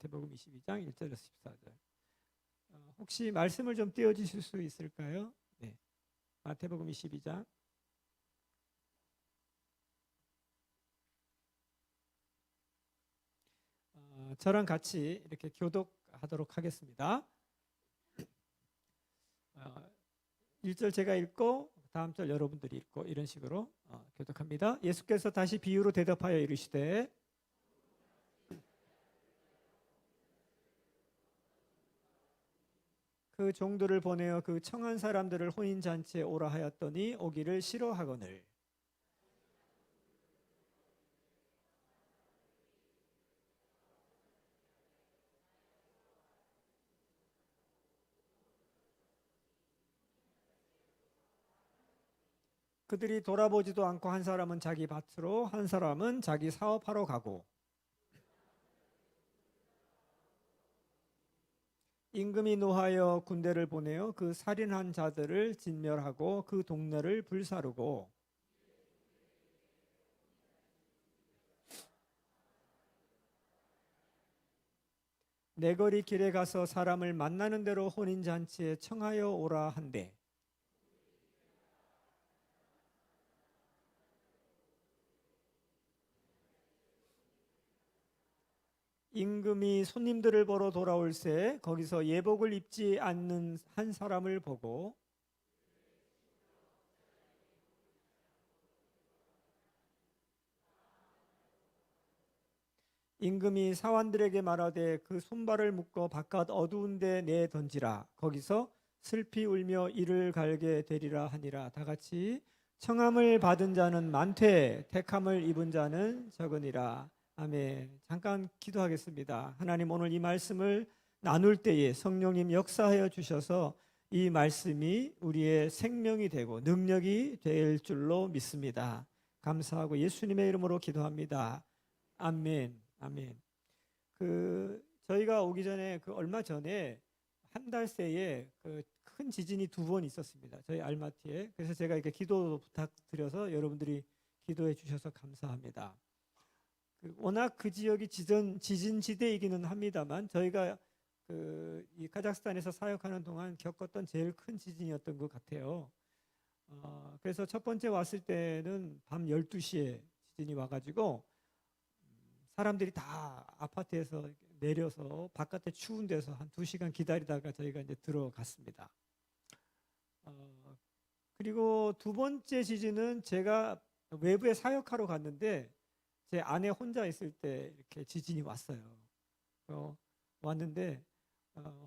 마태복음 22장 1절에서 14절. 혹시 말씀을 좀 띄워주실 수 있을까요? 네. 마태복음 22장. 저랑 같이 이렇게 교독하도록 하겠습니다. 1절 제가 읽고 다음 절 여러분들이 읽고 이런 식으로 교독합니다. 예수께서 다시 비유로 대답하여 이르시되 그 종들을 보내어 그 청한 사람들을 혼인잔치에 오라 하였더니 오기를 싫어하거늘 그들이 돌아보지도 않고 한 사람은 자기 밭으로 한 사람은 자기 사업하러 가고 임금이 노하여 군대를 보내어 그 살인한 자들을 진멸하고 그 동네를 불사르고 내거리 길에 가서 사람을 만나는 대로 혼인잔치에 청하여 오라 한대. 임금이 손님들을 보러 돌아올새 거기서 예복을 입지 않는 한 사람을 보고 임금이 사환들에게 말하되 그 손발을 묶어 바깥 어두운 데 내 던지라. 거기서 슬피 울며 이를 갈게 되리라 하니라. 다 같이 청함을 받은 자는 많되 택함을 입은 자는 적으니라. 아멘. 잠깐 기도하겠습니다. 하나님, 오늘 이 말씀을 나눌 때에 성령님 역사하여 주셔서 이 말씀이 우리의 생명이 되고 능력이 될 줄로 믿습니다. 감사하고 예수님의 이름으로 기도합니다. 아멘. 아멘. 저희가 오기 전에 얼마 전에 한 달 새에 큰 지진이 2번 있었습니다. 저희 알마티에. 그래서 제가 이렇게 기도 부탁드려서 여러분들이 기도해 주셔서 감사합니다. 워낙 그 지역이 지진 지대이기는 합니다만 저희가 이 카자흐스탄에서 사역하는 동안 겪었던 제일 큰 지진이었던 것 같아요. 그래서 첫 번째 왔을 때는 밤 12시에 지진이 와가지고 사람들이 다 아파트에서 내려서 바깥에 추운 데서 한 2시간 기다리다가 저희가 이제 들어갔습니다. 그리고 두 번째 지진은 제가 외부에 사역하러 갔는데 제 아내 혼자 있을 때 이렇게 지진이 왔어요. 왔는데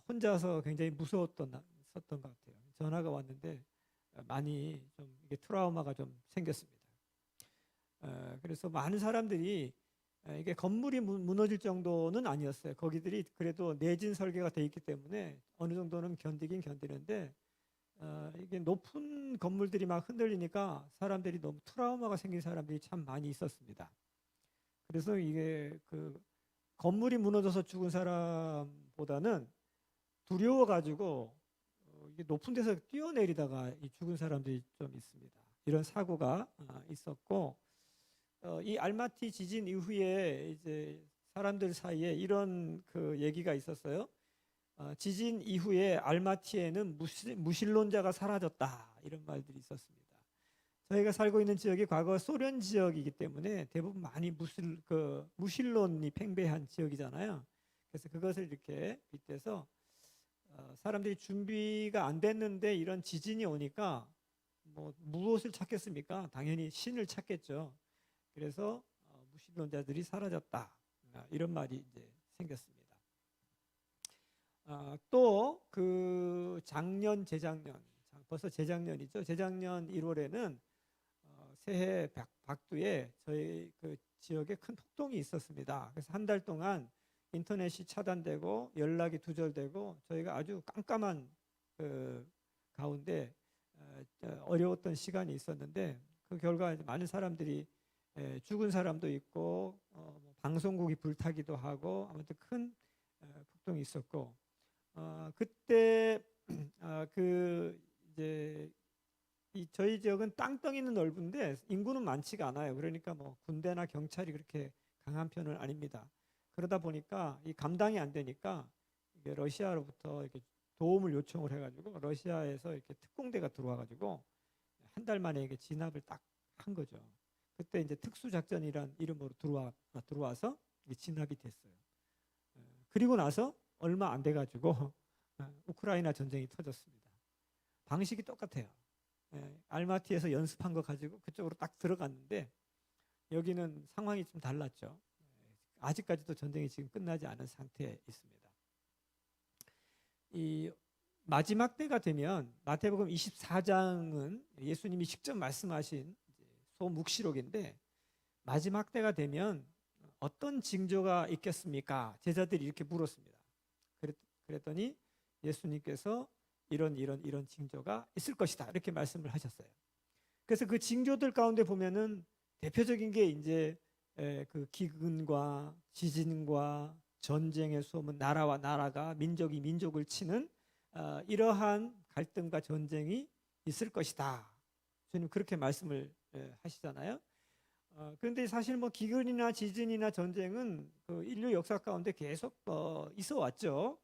혼자서 굉장히 무서웠던 것 같아요. 전화가 왔는데 많이 좀 이게 트라우마가 좀 생겼습니다. 그래서 많은 사람들이 이게 건물이 무너질 정도는 아니었어요. 거기들이 그래도 내진 설계가 돼 있기 때문에 어느 정도는 견디긴 견디는데 이게 높은 건물들이 막 흔들리니까 사람들이 너무 트라우마가 생긴 사람들이 참 많이 있었습니다. 그래서 이게 건물이 무너져서 죽은 사람보다는 두려워가지고 이게 높은 데서 뛰어내리다가 죽은 사람들이 좀 있습니다. 이런 사고가 있었고 이 알마티 지진 이후에 이제 사람들 사이에 이런 얘기가 있었어요. 지진 이후에 알마티에는 무신론자가 사라졌다, 이런 말들이 있었습니다. 저희가 살고 있는 지역이 과거 소련 지역이기 때문에 대부분 많이 무신론이 팽배한 지역이잖아요. 그래서 그것을 이렇게 빗대서 사람들이 준비가 안 됐는데 이런 지진이 오니까 뭐 무엇을 찾겠습니까? 당연히 신을 찾겠죠. 그래서 무신론자들이 사라졌다, 이런 말이 이제 생겼습니다. 또 작년, 재작년, 벌써 재작년이죠. 재작년 1월에는 새해 박두에 저희 지역에 큰 폭동이 있었습니다. 그래서 한 달 동안 인터넷이 차단되고 연락이 두절되고 저희가 아주 깜깜한 가운데 어려웠던 시간이 있었는데 그 결과 많은 사람들이 죽은 사람도 있고 방송국이 불타기도 하고 아무튼 큰 폭동이 있었고 그때 이제 저희 지역은 땅덩이는 넓은데 인구는 많지가 않아요. 그러니까 뭐 군대나 경찰이 그렇게 강한 편은 아닙니다. 그러다 보니까 이 감당이 안 되니까 이게 러시아로부터 이렇게 도움을 요청을 해가지고 러시아에서 이렇게 특공대가 들어와가지고 한 달 만에 이게 진압을 딱 한 거죠. 그때 이제 특수작전이란 이름으로 들어와서 이게 진압이 됐어요. 그리고 나서 얼마 안 돼가지고 우크라이나 전쟁이 터졌습니다. 방식이 똑같아요. 알마티에서 연습한 거 가지고 그쪽으로 딱 들어갔는데 여기는 상황이 좀 달랐죠. 아직까지도 전쟁이 지금 끝나지 않은 상태에 있습니다. 이 마지막 때가 되면 마태복음 24장은 예수님이 직접 말씀하신 소묵시록인데 마지막 때가 되면 어떤 징조가 있겠습니까? 제자들이 이렇게 물었습니다. 그랬더니 예수님께서 이런 징조가 있을 것이다 이렇게 말씀을 하셨어요. 그래서 그 징조들 가운데 보면은 대표적인 게 이제 그 기근과 지진과 전쟁의 소문, 나라와 나라가 민족이 민족을 치는 이러한 갈등과 전쟁이 있을 것이다. 주님 그렇게 말씀을 하시잖아요. 그런데 사실 뭐 기근이나 지진이나 전쟁은 그 인류 역사 가운데 계속 있어 왔죠.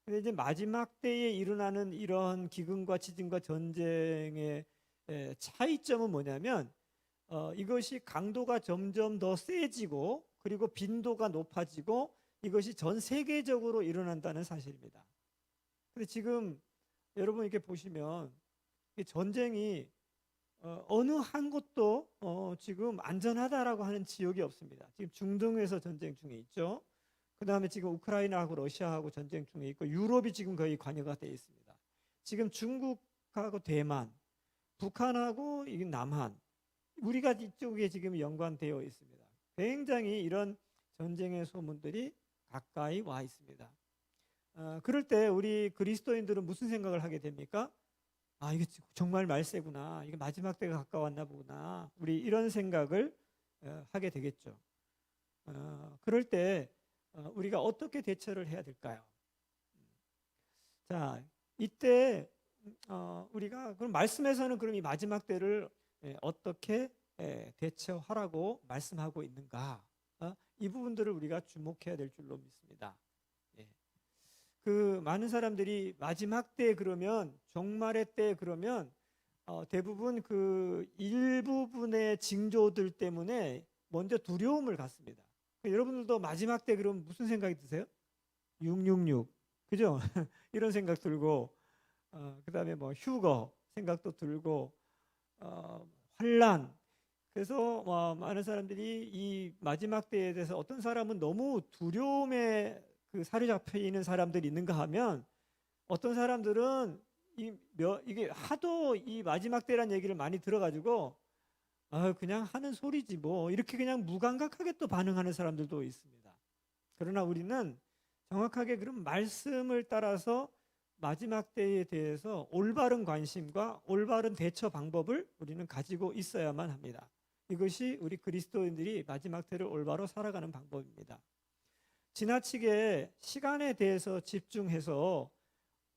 근데 이제 마지막 때에 일어나는 이런 기근과 지진과 전쟁의 차이점은 뭐냐면 이것이 강도가 점점 더 세지고 그리고 빈도가 높아지고 이것이 전 세계적으로 일어난다는 사실입니다. 근데 지금 여러분 이렇게 보시면 이 전쟁이 어느 한 곳도 지금 안전하다라고 하는 지역이 없습니다. 지금 중동에서 전쟁 중에 있죠. 그 다음에 지금 우크라이나하고 러시아하고 전쟁 중에 있고 유럽이 지금 거의 관여가 되어 있습니다. 지금 중국하고 대만, 북한하고 남한, 우리가 이쪽에 지금 연관되어 있습니다. 굉장히 이런 전쟁의 소문들이 가까이 와 있습니다. 그럴 때 우리 그리스도인들은 무슨 생각을 하게 됩니까? 아, 이게 정말 말세구나. 이게 마지막 때가 가까웠나 보구나. 우리 이런 생각을 하게 되겠죠. 그럴 때 우리가 어떻게 대처를 해야 될까요? 자, 이때 우리가 그럼 말씀에서는 그럼 이 마지막 때를 어떻게 대처하라고 말씀하고 있는가? 이 부분들을 우리가 주목해야 될 줄로 믿습니다. 그 많은 사람들이 마지막 때 그러면 종말의 때 그러면 대부분 그 일부분의 징조들 때문에 먼저 두려움을 갖습니다. 여러분들도 마지막 때 그럼 무슨 생각이 드세요? 666 그죠? 이런 생각 들고 그다음에 뭐 휴거 생각도 들고 환란. 그래서 많은 사람들이 이 마지막 때에 대해서 어떤 사람은 너무 두려움에 그 사로잡혀 있는 사람들이 있는가 하면 어떤 사람들은 이게 하도 이 마지막 때란 얘기를 많이 들어가지고 그냥 하는 소리지 뭐 이렇게 그냥 무감각하게 또 반응하는 사람들도 있습니다. 그러나 우리는 정확하게 그런 말씀을 따라서 마지막 때에 대해서 올바른 관심과 올바른 대처 방법을 우리는 가지고 있어야만 합니다. 이것이 우리 그리스도인들이 마지막 때를 올바로 살아가는 방법입니다. 지나치게 시간에 대해서 집중해서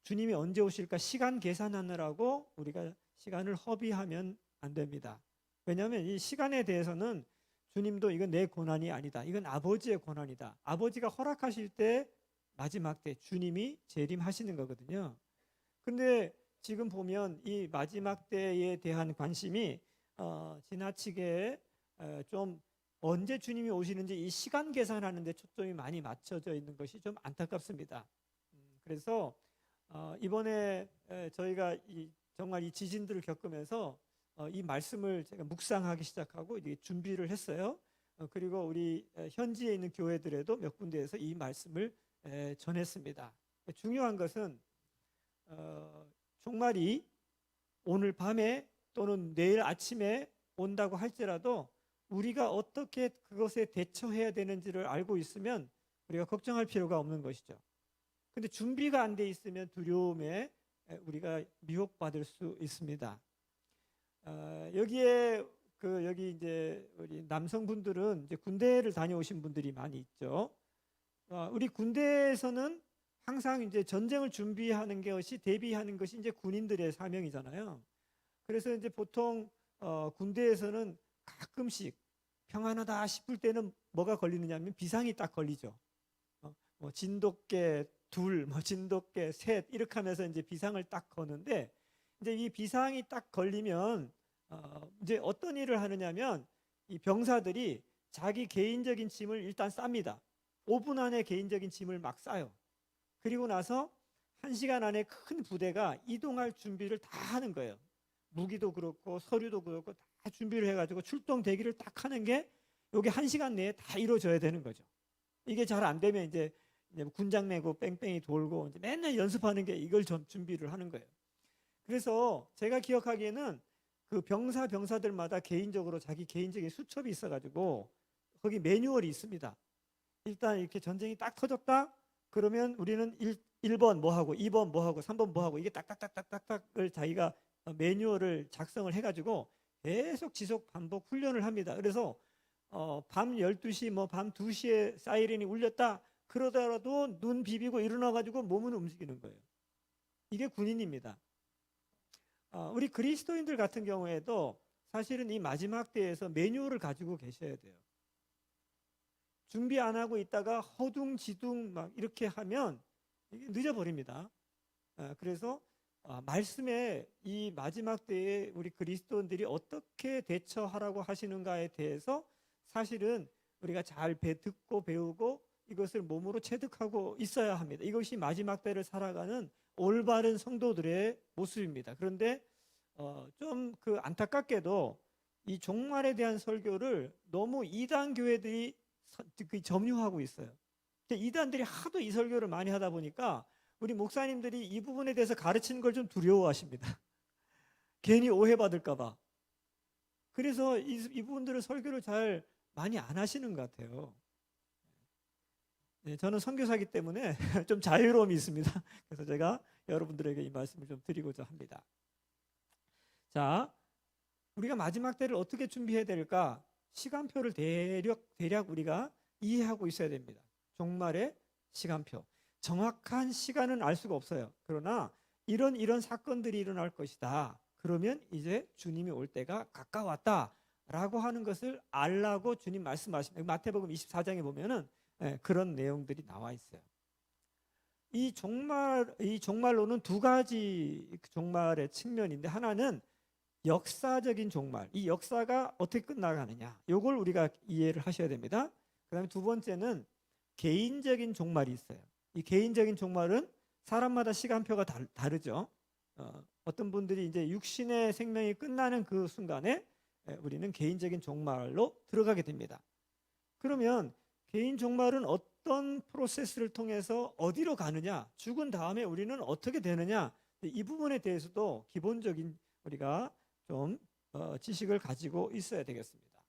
주님이 언제 오실까 시간 계산하느라고 우리가 시간을 허비하면 안 됩니다. 왜냐하면 이 시간에 대해서는 주님도 이건 내 고난이 아니다. 이건 아버지의 고난이다. 아버지가 허락하실 때 마지막 때 주님이 재림하시는 거거든요. 근데 지금 보면 이 마지막 때에 대한 관심이 지나치게 좀 언제 주님이 오시는지 이 시간 계산하는 데 초점이 많이 맞춰져 있는 것이 좀 안타깝습니다. 그래서 이번에 저희가 정말 이 지진들을 겪으면서 이 말씀을 제가 묵상하기 시작하고 이제 준비를 했어요. 그리고 우리 현지에 있는 교회들에도 몇 군데에서 이 말씀을 전했습니다. 중요한 것은 종말이 오늘 밤에 또는 내일 아침에 온다고 할지라도 우리가 어떻게 그것에 대처해야 되는지를 알고 있으면 우리가 걱정할 필요가 없는 것이죠. 근데 준비가 안 돼 있으면 두려움에 우리가 미혹받을 수 있습니다. 여기에 여기 이제 우리 남성분들은 이제 군대를 다녀오신 분들이 많이 있죠. 우리 군대에서는 항상 이제 전쟁을 준비하는 것이 대비하는 것이 이제 군인들의 사명이잖아요. 그래서 이제 보통 군대에서는 가끔씩 평안하다 싶을 때는 뭐가 걸리느냐면 비상이 딱 걸리죠. 뭐 진돗개 둘, 뭐 진돗개 셋 이렇게 하면서 이제 비상을 딱 거는데 이제 이 비상이 딱 걸리면 이제 어떤 일을 하느냐면 이 병사들이 자기 개인적인 짐을 일단 쌉니다. 5분 안에 개인적인 짐을 막 싸요. 그리고 나서 1시간 안에 큰 부대가 이동할 준비를 다 하는 거예요. 무기도 그렇고 서류도 그렇고 다 준비를 해가지고 출동 대기를 딱 하는 게 여기 1시간 내에 다 이루어져야 되는 거죠. 이게 잘 안 되면 이제 군장 메고 뺑뺑이 돌고 이제 맨날 연습하는 게 이걸 좀 준비를 하는 거예요. 그래서 제가 기억하기에는 그 병사들마다 개인적으로 자기 개인적인 수첩이 있어가지고 거기 매뉴얼이 있습니다. 일단 이렇게 전쟁이 딱 터졌다 그러면 우리는 1번 뭐 하고 2번 뭐 하고 3번 뭐 하고 이게 딱딱딱딱딱을 자기가 매뉴얼을 작성을 해가지고 계속 지속 반복 훈련을 합니다. 그래서 밤 12시 뭐 밤 2시에 사이렌이 울렸다 그러더라도 눈 비비고 일어나가지고 몸은 움직이는 거예요. 이게 군인입니다. 우리 그리스도인들 같은 경우에도 사실은 이 마지막 때에서 매뉴얼을 가지고 계셔야 돼요. 준비 안 하고 있다가 허둥지둥 막 이렇게 하면 늦어버립니다. 그래서 말씀에 이 마지막 때에 우리 그리스도인들이 어떻게 대처하라고 하시는가에 대해서 사실은 우리가 잘 듣고 배우고 이것을 몸으로 체득하고 있어야 합니다. 이것이 마지막 때를 살아가는 올바른 성도들의 모습입니다. 그런데 좀 그 안타깝게도 이 종말에 대한 설교를 너무 이단 교회들이 점유하고 있어요. 이단들이 하도 이 설교를 많이 하다 보니까 우리 목사님들이 이 부분에 대해서 가르치는 걸 좀 두려워하십니다. 괜히 오해받을까 봐. 그래서 이분들은 설교를 잘 많이 안 하시는 것 같아요. 네, 저는 선교사이기 때문에 좀 자유로움이 있습니다. 그래서 제가 여러분들에게 이 말씀을 좀 드리고자 합니다. 자, 우리가 마지막 때를 어떻게 준비해야 될까? 시간표를 대략 우리가 이해하고 있어야 됩니다. 종말의 시간표. 정확한 시간은 알 수가 없어요. 그러나 이런 사건들이 일어날 것이다. 그러면 이제 주님이 올 때가 가까웠다라고 하는 것을 알라고 주님 말씀하십니다. 마태복음 24장에 보면은 그런 내용들이 나와 있어요. 이 종말로는 두 가지 종말의 측면인데 하나는 역사적인 종말. 이 역사가 어떻게 끝나가느냐. 이걸 우리가 이해를 하셔야 됩니다. 그다음에 두 번째는 개인적인 종말이 있어요. 이 개인적인 종말은 사람마다 시간표가 다르죠. 어떤 분들이 이제 육신의 생명이 끝나는 그 순간에 우리는 개인적인 종말로 들어가게 됩니다. 그러면 개인 종말은 어떤 프로세스를 통해서 어디로 가느냐, 죽은 다음에 우리는 어떻게 되느냐, 이 부분에 대해서도 기본적인 우리가 좀 지식을 가지고 있어야 되겠습니다.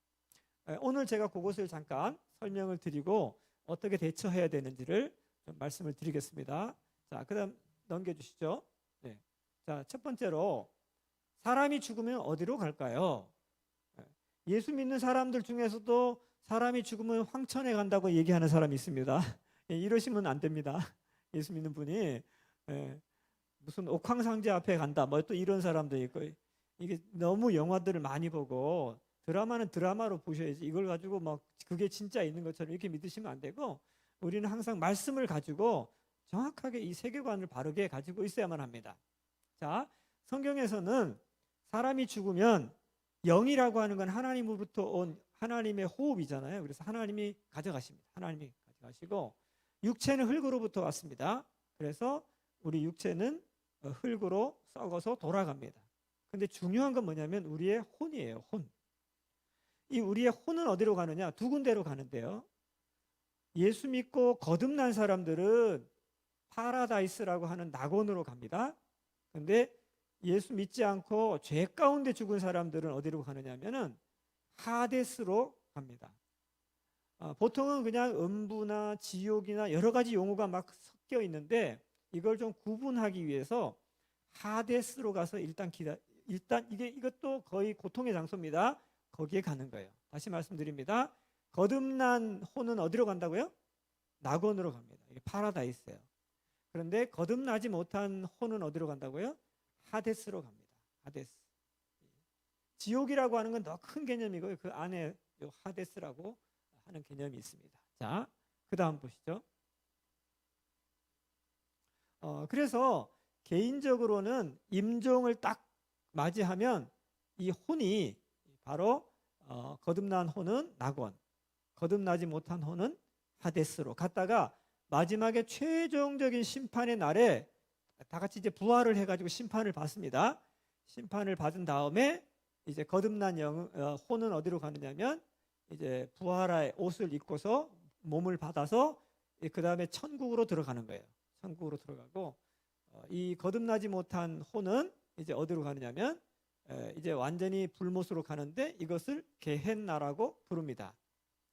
오늘 제가 그것을 잠깐 설명을 드리고 어떻게 대처해야 되는지를 좀 말씀을 드리겠습니다. 자, 그다음 넘겨주시죠. 네. 자, 첫 번째로 사람이 죽으면 어디로 갈까요? 예수 믿는 사람들 중에서도 사람이 죽으면 황천에 간다고 얘기하는 사람이 있습니다. 이러시면 안 됩니다. 예수 믿는 분이 무슨 옥황상제 앞에 간다 뭐 또 이런 사람도 있고, 이게 너무 영화들을 많이 보고 드라마는 드라마로 보셔야지 이걸 가지고 막 그게 진짜 있는 것처럼 이렇게 믿으시면 안 되고, 우리는 항상 말씀을 가지고 정확하게 이 세계관을 바르게 가지고 있어야만 합니다. 자, 성경에서는 사람이 죽으면 영이라고 하는 건 하나님으로부터 온 하나님의 호흡이잖아요. 그래서 하나님이 가져가십니다. 하나님이 가져가시고, 육체는 흙으로부터 왔습니다. 그래서 우리 육체는 흙으로 썩어서 돌아갑니다. 근데 중요한 건 뭐냐면 우리의 혼이에요. 혼. 이 우리의 혼은 어디로 가느냐? 두 군데로 가는데요. 예수 믿고 거듭난 사람들은 파라다이스라고 하는 낙원으로 갑니다. 근데 예수 믿지 않고 죄 가운데 죽은 사람들은 어디로 가느냐면은 하데스로 갑니다. 보통은 그냥 음부나 지옥이나 여러 가지 용어가 막 섞여 있는데 이걸 좀 구분하기 위해서 하데스로 가서 일단 이것도 거의 고통의 장소입니다. 거기에 가는 거예요. 다시 말씀드립니다. 거듭난 혼은 어디로 간다고요? 낙원으로 갑니다. 이게 파라다이스예요. 그런데 거듭나지 못한 혼은 어디로 간다고요? 하데스로 갑니다. 하데스. 지옥이라고 하는 건 더 큰 개념이고요. 그 안에 하데스라고 하는 개념이 있습니다. 자, 그 다음 보시죠. 그래서 개인적으로는 임종을 딱 맞이하면 이 혼이 바로 거듭난 혼은 낙원, 거듭나지 못한 혼은 하데스로 갔다가 마지막에 최종적인 심판의 날에 다 같이 이제 부활을 해가지고 심판을 받습니다. 심판을 받은 다음에 이제 거듭난 혼은 어디로 가느냐면 이제 부활의 옷을 입고서 몸을 받아서 그 다음에 천국으로 들어가는 거예요. 천국으로 들어가고 이 거듭나지 못한 혼은 이제 어디로 가느냐면 이제 완전히 불못으로 가는데 이것을 게헨나라고 부릅니다.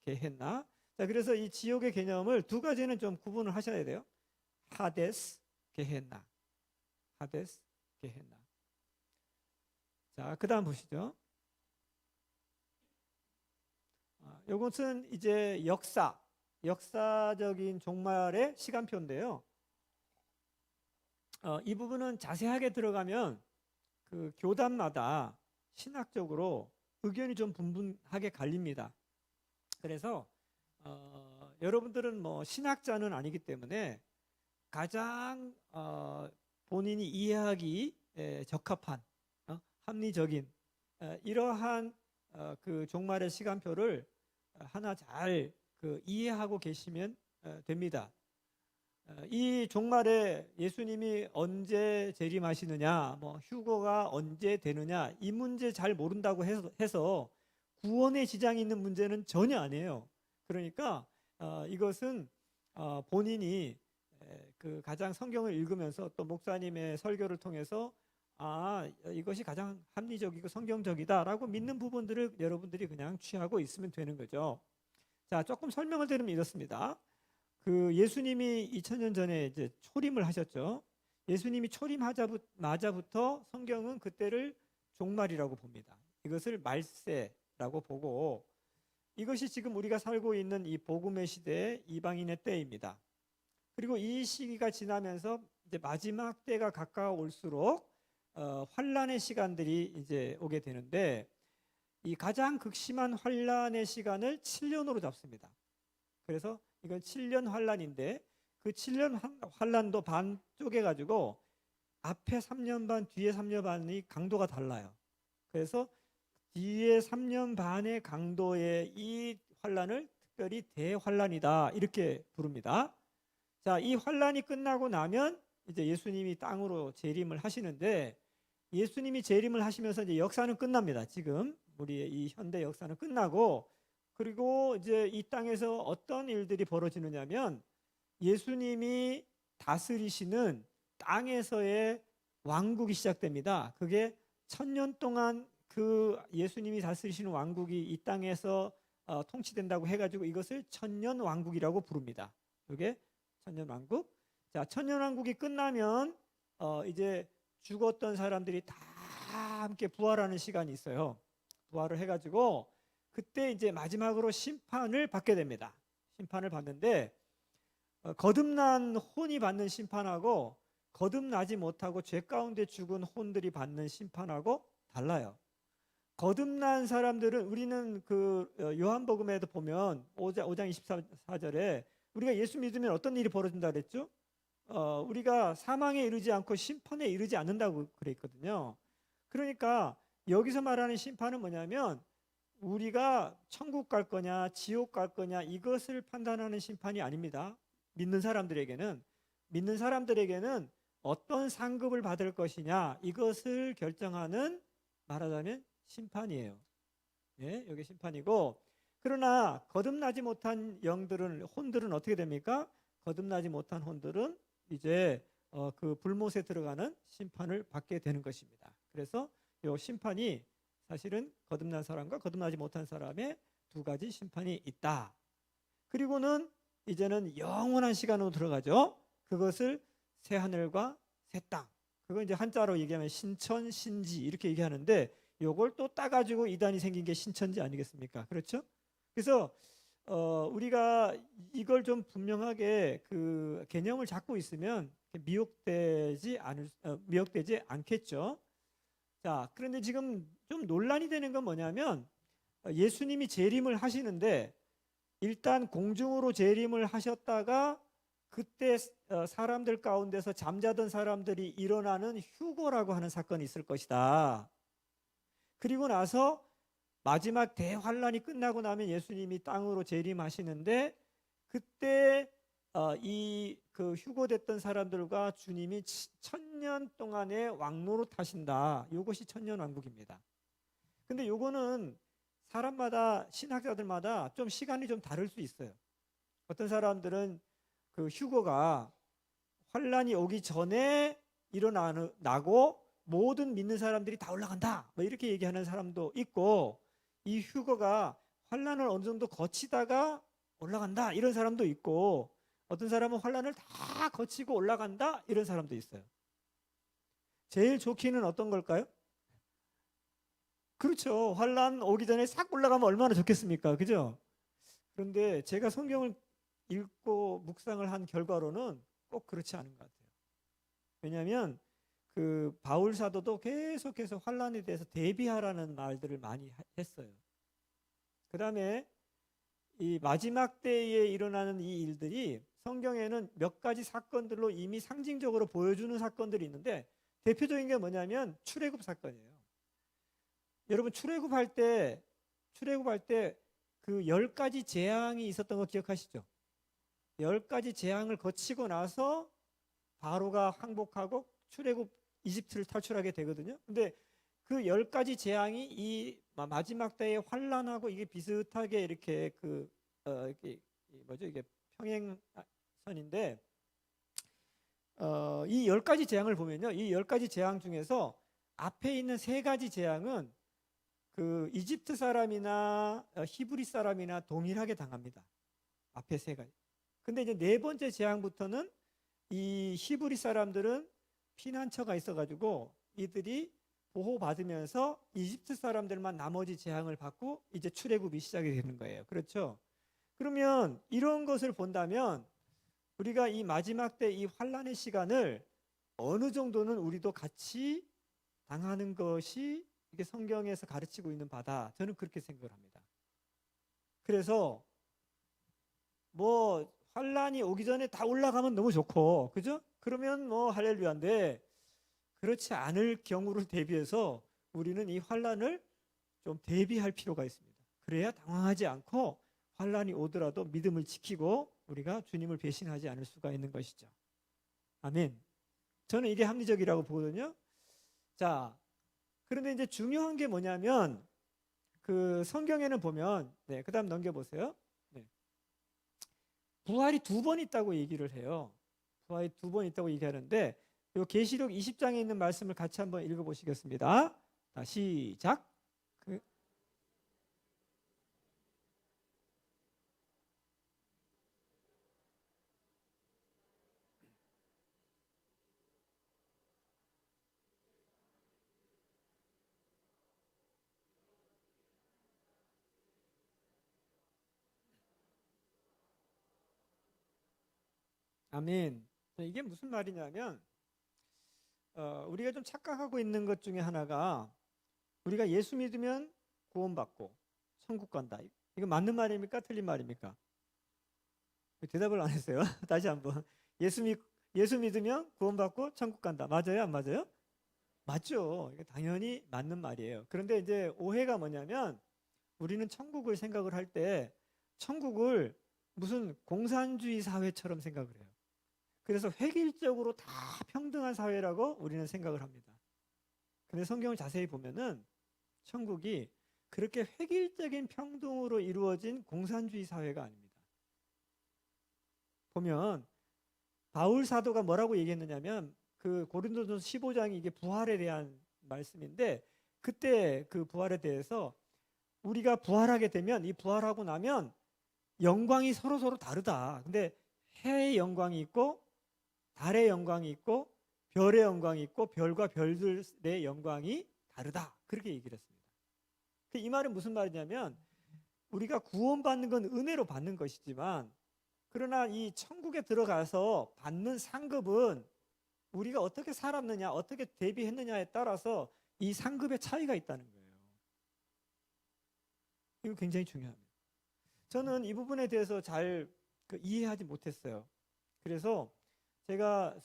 게헨나. 자, 그래서 이 지옥의 개념을 두 가지는 좀 구분을 하셔야 돼요. 하데스, 게헨나. 하데스, 게헨나. 자, 그 다음 보시죠. 이것은 이제 역사적인 종말의 시간표인데요. 이 부분은 자세하게 들어가면 그 교단마다 신학적으로 의견이 좀 분분하게 갈립니다. 그래서 여러분들은 뭐 신학자는 아니기 때문에 가장 본인이 이해하기 적합한 합리적인 이러한 그 종말의 시간표를 하나 잘 그 이해하고 계시면 됩니다. 이 종말에 예수님이 언제 재림하시느냐, 뭐 휴거가 언제 되느냐 이 문제 잘 모른다고 해서 구원에 지장이 있는 문제는 전혀 아니에요. 그러니까 이것은 본인이 그 가장 성경을 읽으면서 또 목사님의 설교를 통해서 이것이 가장 합리적이고 성경적이다라고 믿는 부분들을 여러분들이 그냥 취하고 있으면 되는 거죠. 자, 조금 설명을 드리면 이렇습니다. 그 예수님이 2000년 전에 이제 초림을 하셨죠. 예수님이 초림하자마자부터 성경은 그때를 종말이라고 봅니다. 이것을 말세라고 보고 이것이 지금 우리가 살고 있는 이 복음의 시대 이방인의 때입니다. 그리고 이 시기가 지나면서 이제 마지막 때가 가까워올수록 환란의 시간들이 이제 오게 되는데 이 가장 극심한 환란의 시간을 7년으로 잡습니다. 그래서 이건 7년 환란인데 그 7년 환란도 반 쪼개가지고 앞에 3년 반, 뒤에 3년 반이 강도가 달라요. 그래서 뒤에 3년 반의 강도의 이 환란을 특별히 대환란이다 이렇게 부릅니다. 자, 이 환란이 끝나고 나면 이제 예수님이 땅으로 재림을 하시는데 예수님이 재림을 하시면서 이제 역사는 끝납니다. 지금 우리의 이 현대 역사는 끝나고 그리고 이제 이 땅에서 어떤 일들이 벌어지느냐면 예수님이 다스리시는 땅에서의 왕국이 시작됩니다. 그게 1000년 동안 그 예수님이 다스리시는 왕국이 이 땅에서 통치된다고 해가지고 이것을 천년 왕국이라고 부릅니다. 이게 천년 왕국. 자, 천년 왕국이 끝나면 이제 죽었던 사람들이 다 함께 부활하는 시간이 있어요. 부활을 해가지고 그때 이제 마지막으로 심판을 받게 됩니다. 심판을 받는데 거듭난 혼이 받는 심판하고 거듭나지 못하고 죄 가운데 죽은 혼들이 받는 심판하고 달라요. 거듭난 사람들은 우리는 그 요한복음에도 보면 5장 24절에 우리가 예수 믿으면 어떤 일이 벌어진다 그랬죠? 우리가 사망에 이르지 않고 심판에 이르지 않는다고 그랬거든요. 그러니까 여기서 말하는 심판은 뭐냐면 우리가 천국 갈 거냐 지옥 갈 거냐 이것을 판단하는 심판이 아닙니다. 믿는 사람들에게는 어떤 상급을 받을 것이냐 이것을 결정하는 말하자면 심판이에요. 예, 여기 심판이고 그러나 거듭나지 못한 혼들은 어떻게 됩니까? 거듭나지 못한 혼들은 이제 그 불못에 들어가는 심판을 받게 되는 것입니다. 그래서 이 심판이 사실은 거듭난 사람과 거듭나지 못한 사람의 두 가지 심판이 있다. 그리고는 이제는 영원한 시간으로 들어가죠. 그것을 새 하늘과 새 땅. 그건 이제 한자로 얘기하면 신천, 신지 이렇게 얘기하는데 요걸 또 따가지고 이단이 생긴 게 신천지 아니겠습니까? 그렇죠? 그래서 우리가 이걸 좀 분명하게 그 개념을 잡고 있으면 미혹되지 않겠죠. 자, 그런데 지금 좀 논란이 되는 건 뭐냐면 예수님이 재림을 하시는데 일단 공중으로 재림을 하셨다가 그때 사람들 가운데서 잠자던 사람들이 일어나는 휴거라고 하는 사건이 있을 것이다. 그리고 나서 마지막 대환란이 끝나고 나면 예수님이 땅으로 재림하시는데 그때 이 그 휴거됐던 사람들과 주님이 1000년 동안의 왕노로 타신다. 이것이 천년왕국입니다. 근데 요거는 사람마다 신학자들마다 좀 시간이 좀 다를 수 있어요. 어떤 사람들은 그 휴거가 환란이 오기 전에 일어나고 모든 믿는 사람들이 다 올라간다. 뭐 이렇게 얘기하는 사람도 있고 이 휴거가 환란을 어느 정도 거치다가 올라간다. 이런 사람도 있고 어떤 사람은 환란을 다 거치고 올라간다. 이런 사람도 있어요. 제일 좋기는 어떤 걸까요? 그렇죠. 환란 오기 전에 싹 올라가면 얼마나 좋겠습니까? 그죠? 그런데 제가 성경을 읽고 묵상을 한 결과로는 꼭 그렇지 않은 것 같아요. 왜냐하면 그 바울 사도도 계속해서 환란에 대해서 대비하라는 말들을 많이 했어요. 그 다음에 이 마지막 때에 일어나는 이 일들이 성경에는 몇 가지 사건들로 이미 상징적으로 보여주는 사건들이 있는데 대표적인 게 뭐냐면 출애굽 사건이에요. 여러분 출애굽할 때 그 10가지 재앙이 있었던 거 기억하시죠? 10가지 재앙을 거치고 나서 바로가 항복하고 출애굽 이집트를 탈출하게 되거든요. 근데 그 10가지 재앙이 이 마지막 때에 환란하고 이게 비슷하게 이렇게 이게 뭐죠? 이게 평행선인데 이 10가지 재앙을 보면요. 이 10가지 재앙 중에서 앞에 있는 3가지 재앙은 그 이집트 사람이나 히브리 사람이나 동일하게 당합니다. 앞에 3가지. 근데 이제 4번째 재앙부터는 이 히브리 사람들은 피난처가 있어가지고 이들이 보호받으면서 이집트 사람들만 나머지 재앙을 받고 이제 출애굽이 시작이 되는 거예요. 그렇죠? 그러면 이런 것을 본다면 우리가 이 마지막 때 이 환란의 시간을 어느 정도는 우리도 같이 당하는 것이 이게 성경에서 가르치고 있는 바다. 저는 그렇게 생각을 합니다. 그래서 뭐 환란이 오기 전에 다 올라가면 너무 좋고, 그죠? 그러면 뭐 할렐루야인데 그렇지 않을 경우를 대비해서 우리는 이 환란을 좀 대비할 필요가 있습니다. 그래야 당황하지 않고 환란이 오더라도 믿음을 지키고 우리가 주님을 배신하지 않을 수가 있는 것이죠. 아멘. 저는 이게 합리적이라고 보거든요. 자, 그런데 이제 중요한 게 뭐냐면 그 성경에는 보면 그다음 넘겨보세요. 부활이 2번 있다고 얘기를 해요. 부활이 2번 있다고 얘기하는데 요 계시록 20장에 있는 말씀을 같이 한번 읽어보시겠습니다. 자, 시작. 아멘. 이게 무슨 말이냐면 우리가 좀 착각하고 있는 것 중에 하나가 우리가 예수 믿으면 구원받고 천국 간다. 이거 맞는 말입니까? 틀린 말입니까? 대답을 안 했어요. 다시 한번. 예수 믿으면 구원받고 천국 간다. 맞아요? 안 맞아요? 맞죠. 이게 당연히 맞는 말이에요. 그런데 이제 오해가 뭐냐면 우리는 천국을 생각을 할 때 천국을 무슨 공산주의 사회처럼 생각을 해요. 그래서 획일적으로 다 평등한 사회라고 우리는 생각을 합니다. 근데 성경을 자세히 보면은 천국이 그렇게 획일적인 평등으로 이루어진 공산주의 사회가 아닙니다. 보면 바울 사도가 뭐라고 얘기했느냐면 그 고린도전서 15장이 이게 부활에 대한 말씀인데 그때 그 부활에 대해서 우리가 부활하게 되면 이 부활하고 나면 영광이 서로 다르다. 근데 해의 영광이 있고 달의 영광이 있고 별의 영광이 있고 별과 별들의 영광이 다르다. 그렇게 얘기를 했습니다. 이 말은 무슨 말이냐면 우리가 구원받는 건 은혜로 받는 것이지만 그러나 이 천국에 들어가서 받는 상급은 우리가 어떻게 살았느냐, 어떻게 대비했느냐에 따라서 이 상급의 차이가 있다는 거예요. 이거 굉장히 중요합니다. 저는 이 부분에 대해서 잘 이해하지 못했어요. 그래서 제가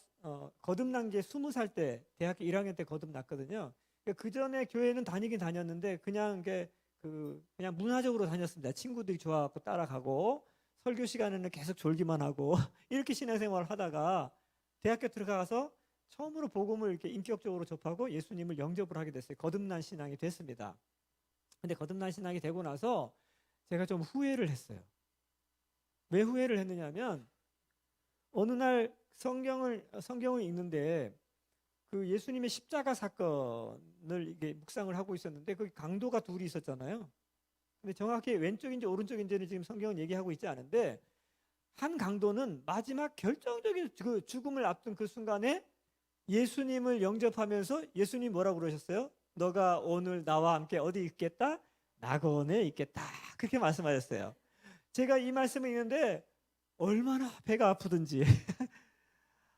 거듭난 게 20살 때, 대학교 1학년 때 거듭났거든요. 그 전에 교회는 다니긴 다녔는데 그냥 문화적으로 다녔습니다. 친구들이 좋아갖고 따라가고 설교 시간에는 계속 졸기만 하고 이렇게 신앙생활을 하다가 대학교 들어가서 처음으로 복음을 이렇게 인격적으로 접하고 예수님을 영접을 하게 됐어요. 거듭난 신앙이 됐습니다. 근데 거듭난 신앙이 되고 나서 제가 좀 후회를 했어요. 왜 후회를 했느냐면 어느 날 성경을 읽는데 그 예수님의 십자가 사건을 이게 묵상을 하고 있었는데 거기 강도가 둘이 있었잖아요. 근데 정확히 왼쪽인지 오른쪽인지는 지금 성경은 얘기하고 있지 않은데 한 강도는 마지막 결정적인 그 죽음을 앞둔 그 순간에 예수님을 영접하면서 예수님 뭐라고 그러셨어요? 너가 오늘 나와 함께 어디 있겠다? 낙원에 있겠다. 그렇게 말씀하셨어요. 제가 이 말씀을 읽는데 얼마나 배가 아프든지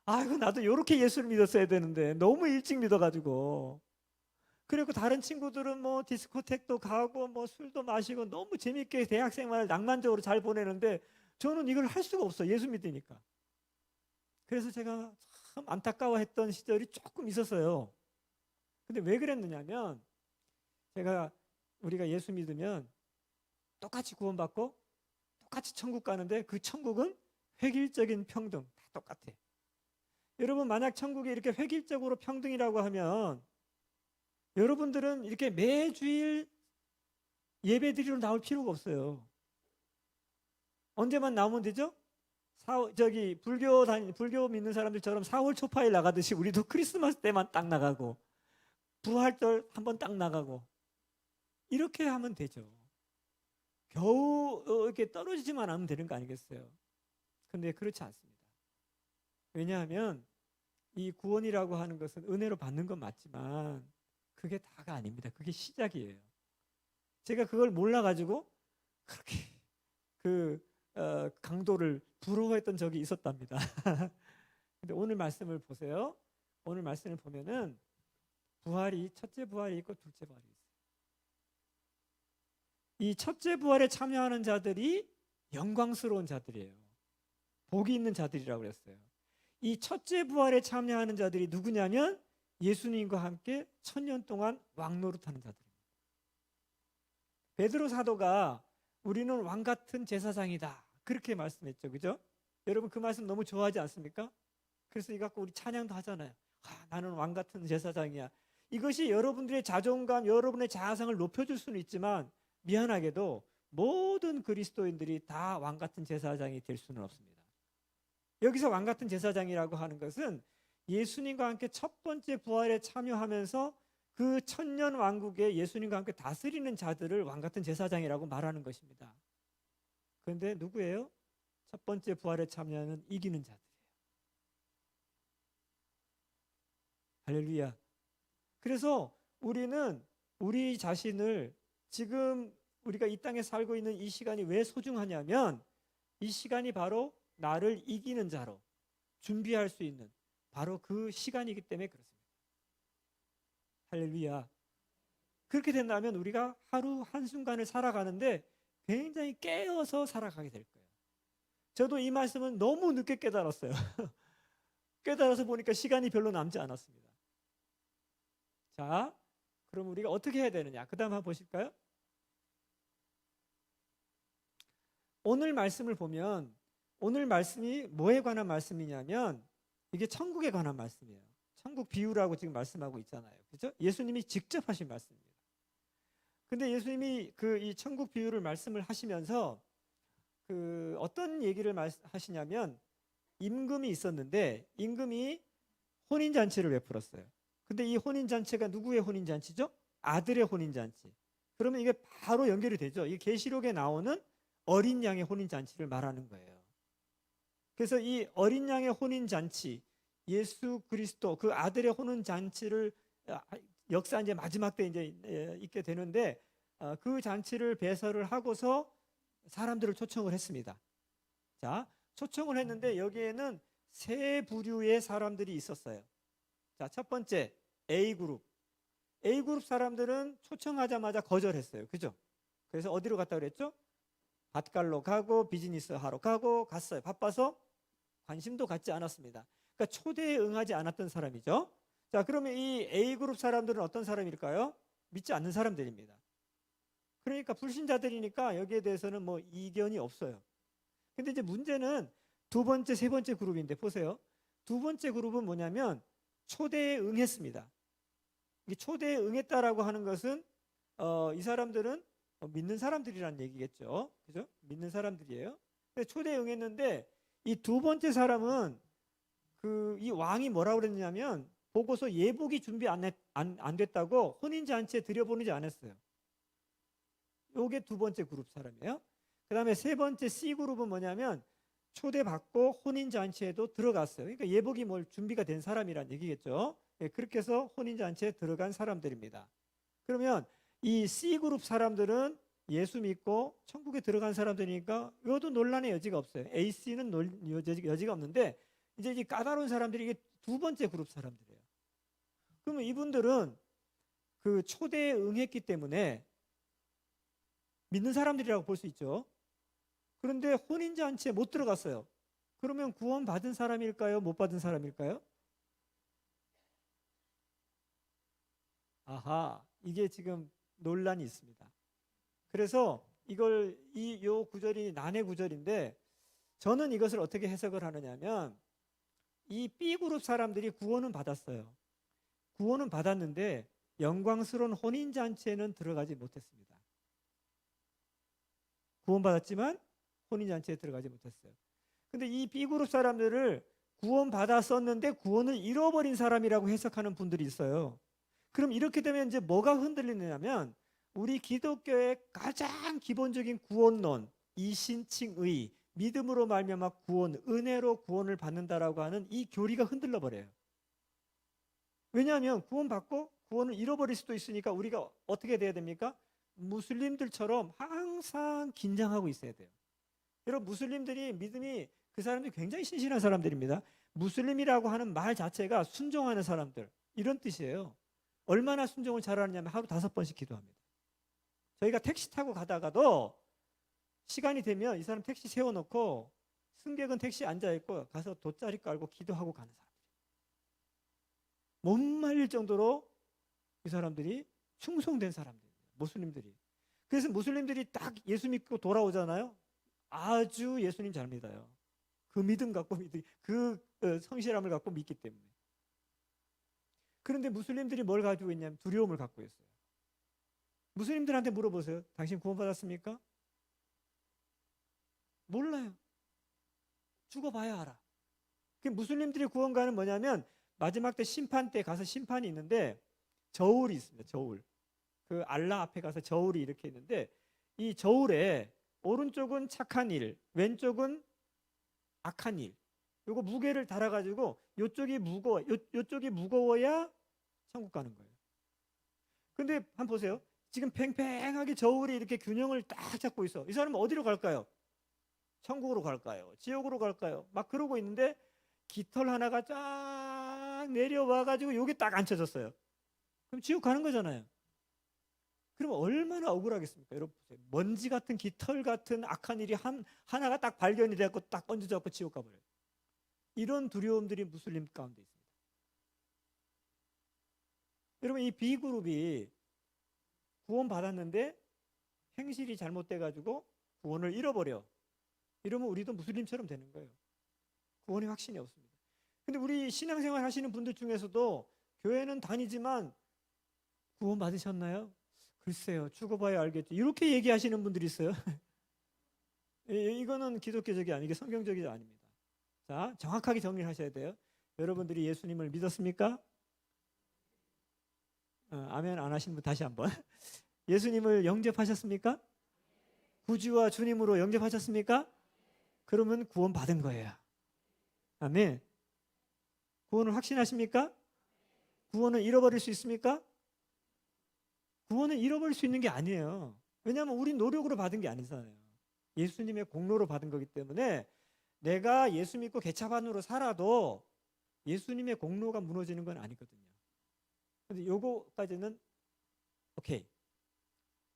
아이고 나도 이렇게 예수를 믿었어야 되는데 너무 일찍 믿어가지고 그리고 다른 친구들은 뭐 디스코텍도 가고 뭐 술도 마시고 너무 재밌게 대학생활을 낭만적으로 잘 보내는데 저는 이걸 할 수가 없어요. 예수 믿으니까. 그래서 제가 참 안타까워했던 시절이 조금 있었어요. 근데 왜 그랬느냐면 우리가 예수 믿으면 똑같이 구원받고 똑같이 천국 가는데 그 천국은 획일적인 평등 다 똑같아. 여러분 만약 천국이 이렇게 획일적으로 평등이라고 하면 여러분들은 이렇게 매주일 예배드리러 나올 필요가 없어요. 언제만 나오면 되죠? 불교 믿는 사람들처럼 4월 초파일 나가듯이 우리도 크리스마스 때만 딱 나가고 부활절 한번 딱 나가고 이렇게 하면 되죠. 겨우 이렇게 떨어지지만 않으면 되는 거 아니겠어요? 근데 그렇지 않습니다. 왜냐하면 이 구원이라고 하는 것은 은혜로 받는 건 맞지만 그게 다가 아닙니다. 그게 시작이에요. 제가 그걸 몰라가지고 그렇게 강도를 부러워했던 적이 있었답니다. 근데 오늘 말씀을 보세요. 오늘 말씀을 보면은 첫째 부활이 있고 둘째 부활이 있어요. 이 첫째 부활에 참여하는 자들이 영광스러운 자들이에요. 복이 있는 자들이라고 그랬어요. 이 첫째 부활에 참여하는 자들이 누구냐면 예수님과 함께 1000년 동안 왕노릇하는 자들입니다. 베드로 사도가 우리는 왕 같은 제사장이다 그렇게 말씀했죠. 그죠? 여러분 그 말씀 너무 좋아하지 않습니까? 그래서 이거 갖고 우리 찬양도 하잖아요. 나는 왕 같은 제사장이야. 이것이 여러분들의 자존감, 여러분의 자아상을 높여줄 수는 있지만 미안하게도 모든 그리스도인들이 다 왕 같은 제사장이 될 수는 없습니다. 여기서 왕 같은 제사장이라고 하는 것은 예수님과 함께 첫 번째 부활에 참여하면서 그 천년 왕국에 예수님과 함께 다스리는 자들을 왕 같은 제사장이라고 말하는 것입니다. 그런데 누구예요? 첫 번째 부활에 참여하는 이기는 자들이에요. 할렐루야. 그래서 우리는 우리 자신을 지금 우리가 이 땅에 살고 있는 이 시간이 왜 소중하냐면 이 시간이 바로 나를 이기는 자로 준비할 수 있는 바로 그 시간이기 때문에 그렇습니다. 할렐루야. 그렇게 된다면 우리가 하루 한순간을 살아가는데 굉장히 깨어서 살아가게 될 거예요. 저도 이 말씀은 너무 늦게 깨달았어요. 깨달아서 보니까 시간이 별로 남지 않았습니다. 자, 그럼 우리가 어떻게 해야 되느냐? 그 다음 한번 보실까요? 오늘 말씀을 보면 오늘 말씀이 뭐에 관한 말씀이냐면 이게 천국에 관한 말씀이에요. 천국 비유라고 지금 말씀하고 있잖아요. 그렇죠? 예수님이 직접 하신 말씀입니다. 근데 예수님이 이 천국 비유를 말씀을 하시면서 어떤 얘기를 하시냐면 임금이 있었는데 임금이 혼인잔치를 베풀었어요. 근데 이 혼인잔치가 누구의 혼인잔치죠? 아들의 혼인잔치. 그러면 이게 바로 연결이 되죠. 이 계시록에 나오는 어린 양의 혼인잔치를 말하는 거예요. 그래서 이 어린 양의 혼인잔치, 예수 그리스도 그 아들의 혼인잔치를 역사 이제 마지막 때 이제 있게 되는데 그 잔치를 배설을 하고서 사람들을 초청을 했습니다. 자, 초청을 했는데 여기에는 세 부류의 사람들이 있었어요. 자, 첫 번째 A그룹. A그룹 사람들은 초청하자마자 거절했어요. 그죠? 그래서 어디로 갔다 그랬죠? 밭갈로 가고 비즈니스 하러 가고 갔어요. 바빠서 관심도 갖지 않았습니다. 그러니까 초대에 응하지 않았던 사람이죠. 자, 그러면 이 A그룹 사람들은 어떤 사람일까요? 믿지 않는 사람들입니다. 그러니까 불신자들이니까 여기에 대해서는 뭐 이견이 없어요. 근데 이제 문제는 두 번째, 세 번째 그룹인데 보세요. 두 번째 그룹은 뭐냐면 초대에 응했습니다. 이 초대에 응했다라고 하는 것은 이 사람들은 믿는 사람들이라는 얘기겠죠. 그죠? 믿는 사람들이에요. 근데 초대에 응했는데 이 두 번째 사람은 이 왕이 뭐라고 그랬냐면 보고서 예복이 준비 안 됐다고 혼인잔치에 들여보내지 않았어요. 요게 두 번째 그룹 사람이에요. 그 다음에 세 번째 C그룹은 뭐냐면 초대받고 혼인잔치에도 들어갔어요. 그러니까 예복이 뭘 준비가 된 사람이란 얘기겠죠. 예, 그렇게 해서 혼인잔치에 들어간 사람들입니다. 그러면 이 C그룹 사람들은 예수 믿고 천국에 들어간 사람들이니까 이것도 논란의 여지가 없어요. A, C는 여지가 없는데 이제 이 까다로운 사람들이 이게 두 번째 그룹 사람들이에요. 그러면 이분들은 그 초대에 응했기 때문에 믿는 사람들이라고 볼 수 있죠. 그런데 혼인잔치에 못 들어갔어요. 그러면 구원 받은 사람일까요? 못 받은 사람일까요? 아하, 이게 지금 논란이 있습니다. 그래서 요 구절이 난해 구절인데 저는 이것을 어떻게 해석을 하느냐면 이 B그룹 사람들이 구원은 받았어요. 구원은 받았는데 영광스러운 혼인잔치에는 들어가지 못했습니다. 구원받았지만 혼인잔치에 들어가지 못했어요. 근데 이 B그룹 사람들을 구원받았었는데 구원을 잃어버린 사람이라고 해석하는 분들이 있어요. 그럼 이렇게 되면 이제 뭐가 흔들리냐면 우리 기독교의 가장 기본적인 구원론, 이신칭의, 믿음으로 말미암아 구원, 은혜로 구원을 받는다라고 하는 이 교리가 흔들려 버려요. 왜냐하면 구원받고 구원을 잃어버릴 수도 있으니까 우리가 어떻게 돼야 됩니까? 무슬림들처럼 항상 긴장하고 있어야 돼요. 여러분, 무슬림들이 믿음이 그 사람들이 굉장히 신실한 사람들입니다. 무슬림이라고 하는 말 자체가 순종하는 사람들, 이런 뜻이에요. 얼마나 순종을 잘하느냐면 하루 5번씩 기도합니다. 저희가 택시 타고 가다가도 시간이 되면 이 사람 택시 세워놓고 승객은 택시에 앉아있고 가서 돗자리 깔고 기도하고 가는 사람들. 못 말릴 정도로 이 사람들이 충성된 사람들이에요. 무슬림들이. 그래서 무슬림들이 딱 예수 믿고 돌아오잖아요. 아주 예수님 잘 믿어요. 그 믿음 갖고 성실함을 갖고 믿기 때문에. 그런데 무슬림들이 뭘 가지고 있냐면 두려움을 갖고 있어요. 무슬림들한테 물어보세요. 당신 구원받았습니까? 몰라요. 죽어봐야 알아. 그 무슬림들의 구원가는 뭐냐면 마지막 때 심판 때 가서 심판이 있는데 저울이 있습니다. 저울. 그 알라 앞에 가서 저울이 이렇게 있는데 이 저울에 오른쪽은 착한 일, 왼쪽은 악한 일. 요거 무게를 달아가지고 요쪽이 무거워야 천국 가는 거예요. 근데 한번 보세요. 지금 팽팽하게 저울이 이렇게 균형을 딱 잡고 있어. 이 사람은 어디로 갈까요? 천국으로 갈까요? 지옥으로 갈까요? 막 그러고 있는데 깃털 하나가 쫙 내려와가지고 여기 딱 앉혀졌어요. 그럼 지옥 가는 거잖아요. 그럼 얼마나 억울하겠습니까? 여러분 보세요. 먼지 같은 깃털 같은 악한 일이 하나가 딱 발견이 되고 딱 얹어져서 지옥 가버려요. 이런 두려움들이 무슬림 가운데 있습니다. 여러분, 이 B그룹이 구원받았는데 행실이 잘못돼가지고 구원을 잃어버려. 이러면 우리도 무슬림처럼 되는 거예요. 구원의 확신이 없습니다. 근데 우리 신앙생활 하시는 분들 중에서도 교회는 다니지만 구원 받으셨나요? 글쎄요, 죽어봐야 알겠죠. 이렇게 얘기하시는 분들이 있어요. 이거는 기독교적이 아니고 성경적이 아닙니다. 자, 정확하게 정리를 하셔야 돼요. 여러분들이 예수님을 믿었습니까? 아멘 안 하신 분 다시 한번. 예수님을 영접하셨습니까? 구주와 주님으로 영접하셨습니까? 그러면 구원 받은 거예요. 아멘. 구원을 확신하십니까? 구원을 잃어버릴 수 있습니까? 구원을 잃어버릴 수 있는 게 아니에요. 왜냐하면 우리 노력으로 받은 게 아니잖아요. 예수님의 공로로 받은 거기 때문에 내가 예수 믿고 개차반으로 살아도 예수님의 공로가 무너지는 건 아니거든요. 근데 요거까지는 오케이.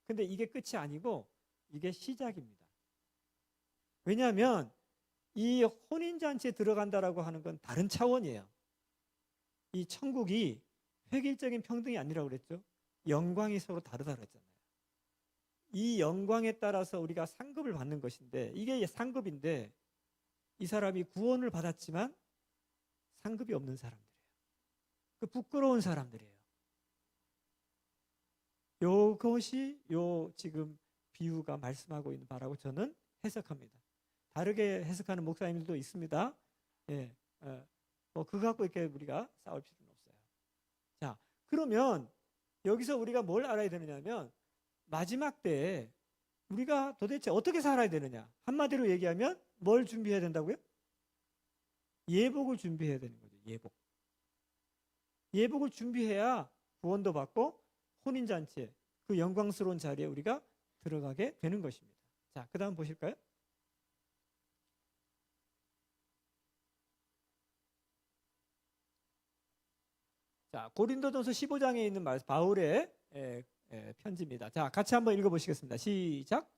근데 이게 끝이 아니고 이게 시작입니다. 왜냐하면 이 혼인잔치에 들어간다라고 하는 건 다른 차원이에요. 이 천국이 획일적인 평등이 아니라고 그랬죠. 영광이 서로 다르다고 했잖아요. 이 영광에 따라서 우리가 상급을 받는 것인데, 이게 상급인데 이 사람이 구원을 받았지만 상급이 없는 사람들이에요. 그 부끄러운 사람들이에요. 요것이 요 지금 비유가 말씀하고 있는 바라고 저는 해석합니다. 다르게 해석하는 목사님들도 있습니다. 예, 뭐 그거 갖고 이렇게 우리가 싸울 필요는 없어요. 자, 그러면 여기서 우리가 뭘 알아야 되느냐면, 마지막 때에 우리가 도대체 어떻게 살아야 되느냐. 한마디로 얘기하면 뭘 준비해야 된다고요? 예복을 준비해야 되는 거죠. 예복을 준비해야 구원도 받고 혼인잔치에, 그 영광스러운 자리에 우리가 들어가게 되는 것입니다. 자, 그 다음 보실까요? 자, 고린도전서 15장에 있는 바울의 편지입니다. 자, 같이 한번 읽어보시겠습니다. 시작.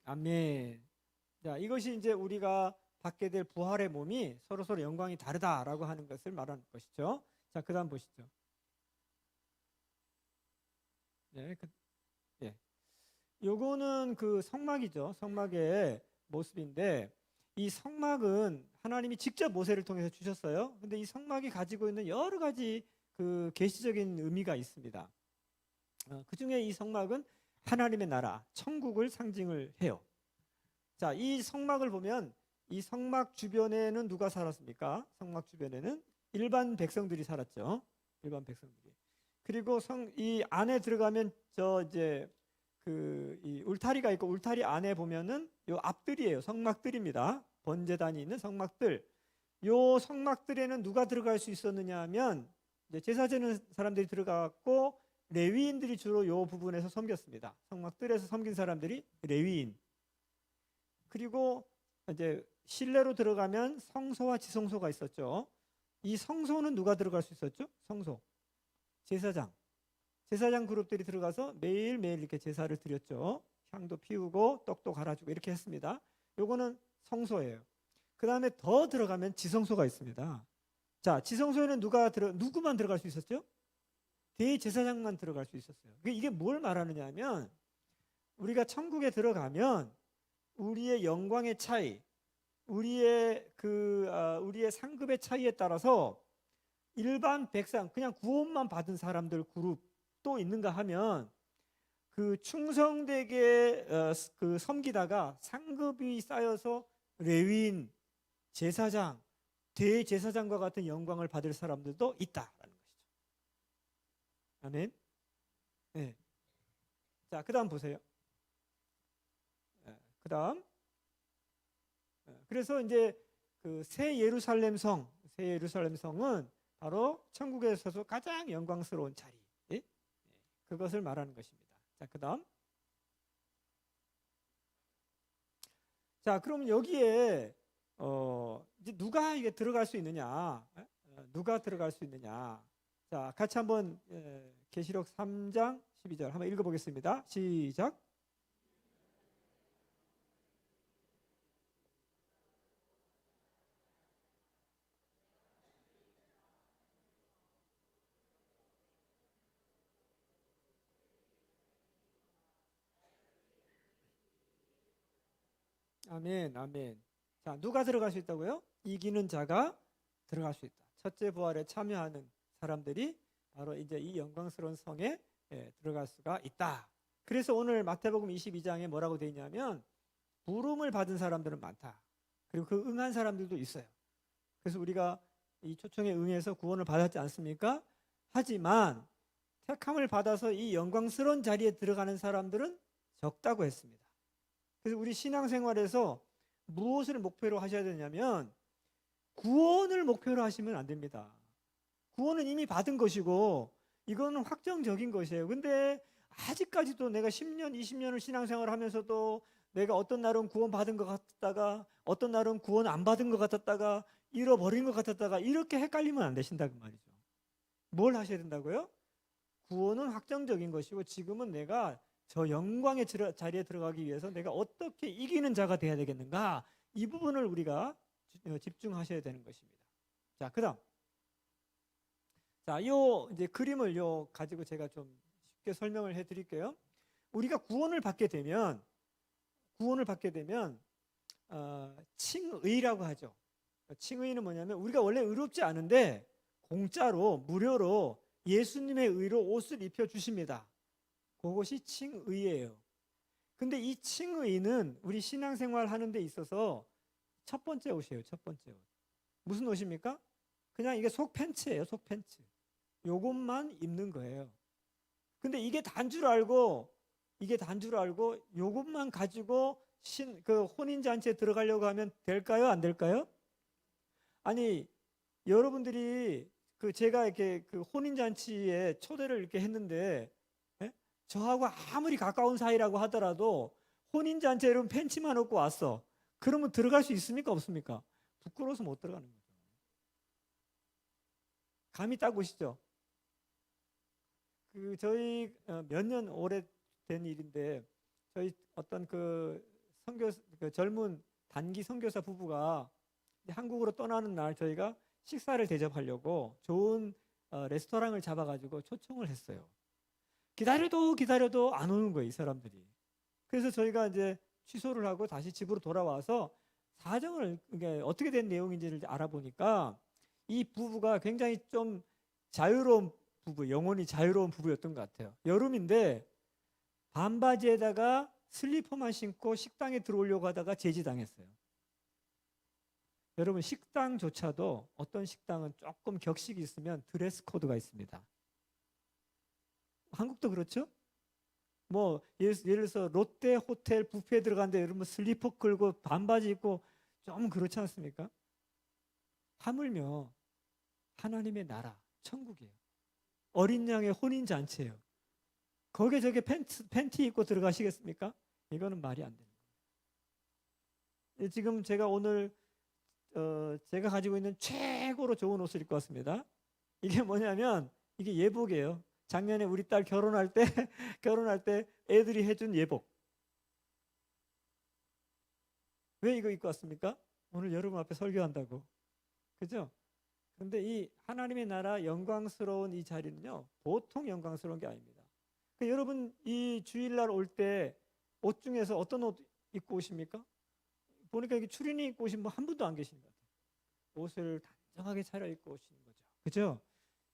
아멘. 자, 이것이 이제 우리가 받게 될 부활의 몸이 서로 영광이 다르다라고 하는 것을 말하는 것이죠. 자, 그다음 보시죠. 네, 예. 요거는 그 성막이죠. 성막의 모습인데, 이 성막은 하나님이 직접 모세를 통해서 주셨어요. 근데 이 성막이 가지고 있는 여러 가지 그 계시적인 의미가 있습니다. 그 중에 이 성막은 하나님의 나라, 천국을 상징을 해요. 자, 이 성막을 보면 이 성막 주변에는 누가 살았습니까? 성막 주변에는 일반 백성들이 살았죠. 일반 백성들이. 그리고 이 안에 들어가면 이 울타리가 있고, 울타리 안에 보면은 요 앞들이에요. 성막들입니다. 번제단이 있는 성막들. 요 성막들에는 누가 들어갈 수 있었느냐 하면 이제 제사 지는 사람들이 들어갔고, 레위인들이 주로 요 부분에서 섬겼습니다. 성막들에서 섬긴 사람들이 레위인. 그리고 이제 실내로 들어가면 성소와 지성소가 있었죠. 이 성소는 누가 들어갈 수 있었죠? 성소. 제사장 그룹들이 들어가서 매일매일 이렇게 제사를 드렸죠. 향도 피우고 떡도 갈아주고 이렇게 했습니다. 요거는 성소예요. 그 다음에 더 들어가면 지성소가 있습니다. 자, 지성소에는 누구만 들어갈 수 있었죠? 대제사장만 들어갈 수 있었어요. 이게 뭘 말하느냐 하면, 우리가 천국에 들어가면 우리의 영광의 차이, 우리의 상급의 차이에 따라서 일반 백성, 그냥 구원만 받은 사람들 그룹도 있는가 하면, 그 충성되게 그 섬기다가 상급이 쌓여서 레위인, 제사장, 대제사장과 같은 영광을 받을 사람들도 있다라는 것이죠. 아멘. 네. 자, 그다음 보세요. 그다음. 그래서 이제 그 새 예루살렘 성은 바로 천국에서도 가장 영광스러운 자리, 그것을 말하는 것입니다. 자, 그다음. 자, 그럼 여기에 이제 누가 이게 들어갈 수 있느냐? 누가 들어갈 수 있느냐? 자, 같이 한번 계시록 3장 12절 한번 읽어보겠습니다. 시작. 아멘, 아멘. 자, 누가 들어갈 수 있다고요? 이기는 자가 들어갈 수 있다. 첫째 부활에 참여하는 사람들이 바로 이제 이 영광스러운 성에 들어갈 수가 있다. 그래서 오늘 마태복음 22장에 뭐라고 되어 있냐면, 부름을 받은 사람들은 많다. 그리고 그 응한 사람들도 있어요. 그래서 우리가 이 초청에 응해서 구원을 받았지 않습니까? 하지만 택함을 받아서 이 영광스러운 자리에 들어가는 사람들은 적다고 했습니다. 그래서 우리 신앙생활에서 무엇을 목표로 하셔야 되냐면, 구원을 목표로 하시면 안 됩니다. 구원은 이미 받은 것이고 이거는 확정적인 것이에요. 근데 아직까지도 내가 10년, 20년을 신앙생활을 하면서도 내가 어떤 날은 구원 받은 것 같았다가 어떤 날은 구원 안 받은 것 같았다가 잃어버린 것 같았다가 이렇게 헷갈리면 안 되신다 그 말이죠. 뭘 하셔야 된다고요? 구원은 확정적인 것이고 지금은 내가 저 영광의 자리에 들어가기 위해서 내가 어떻게 이기는 자가 돼야 되겠는가? 이 부분을 우리가 집중하셔야 되는 것입니다. 자, 그다음. 자, 요 이제 그림을 가지고 제가 좀 쉽게 설명을 해 드릴게요. 우리가 구원을 받게 되면 칭의라고 하죠. 칭의는 뭐냐면 우리가 원래 의롭지 않은데 공짜로 무료로 예수님의 의로 옷을 입혀 주십니다. 그것이 칭의예요. 근데 이 칭의는 우리 신앙생활 하는 데 있어서 첫 번째 옷이에요. 첫 번째 옷. 무슨 옷입니까? 그냥 이게 속 팬츠예요. 속 팬츠. 요것만 입는 거예요. 근데 이게 단 줄 알고 요것만 가지고 그 혼인잔치에 들어가려고 하면 될까요? 안 될까요? 아니, 여러분들이 제가 이렇게 그 혼인잔치에 초대를 이렇게 했는데, 예? 저하고 아무리 가까운 사이라고 하더라도 혼인잔치에 여러분 팬츠만 입고 왔어. 그러면 들어갈 수 있습니까? 없습니까? 부끄러워서 못 들어가는 거죠. 감이 딱 오시죠? 저희 몇 년 오래된 일인데 저희 어떤 그 젊은 단기 선교사 부부가 한국으로 떠나는 날 저희가 식사를 대접하려고 좋은 레스토랑을 잡아가지고 초청을 했어요. 기다려도 안 오는 거예요, 이 사람들이. 그래서 저희가 이제 취소를 하고 다시 집으로 돌아와서 사정을 이게 어떻게 된 내용인지를 알아보니까 이 부부가 굉장히 좀 자유로운 부부, 영혼이 자유로운 부부였던 것 같아요. 여름인데 반바지에다가 슬리퍼만 신고 식당에 들어오려고 하다가 제지당했어요. 여러분, 식당조차도 어떤 식당은 조금 격식이 있으면 드레스 코드가 있습니다. 한국도 그렇죠? 뭐 예를 들어서 롯데 호텔 뷔페에 들어갔는데 여러분 슬리퍼 끌고 반바지 입고 좀 그렇지 않습니까? 하물며 하나님의 나라, 천국이에요. 어린 양의 혼인 잔치예요. 거기에 저게 팬티 입고 들어가시겠습니까? 이거는 말이 안 됩니다. 지금 제가 오늘 제가 가지고 있는 최고로 좋은 옷을 입고 왔습니다. 이게 뭐냐면 이게 예복이에요. 작년에 우리 딸 결혼할 때 애들이 해준 예복. 왜 이거 입고 왔습니까? 오늘 여러분 앞에 설교한다고. 그죠? 근데 이 하나님의 나라 영광스러운 이 자리는요, 보통 영광스러운 게 아닙니다. 여러분 이 주일날 올 때 옷 중에서 어떤 옷 입고 오십니까? 보니까 이게 추리닝 입고 오신 분 한 분도 안 계신 것 같아요. 옷을 단정하게 차려입고 오시는 거죠. 그죠?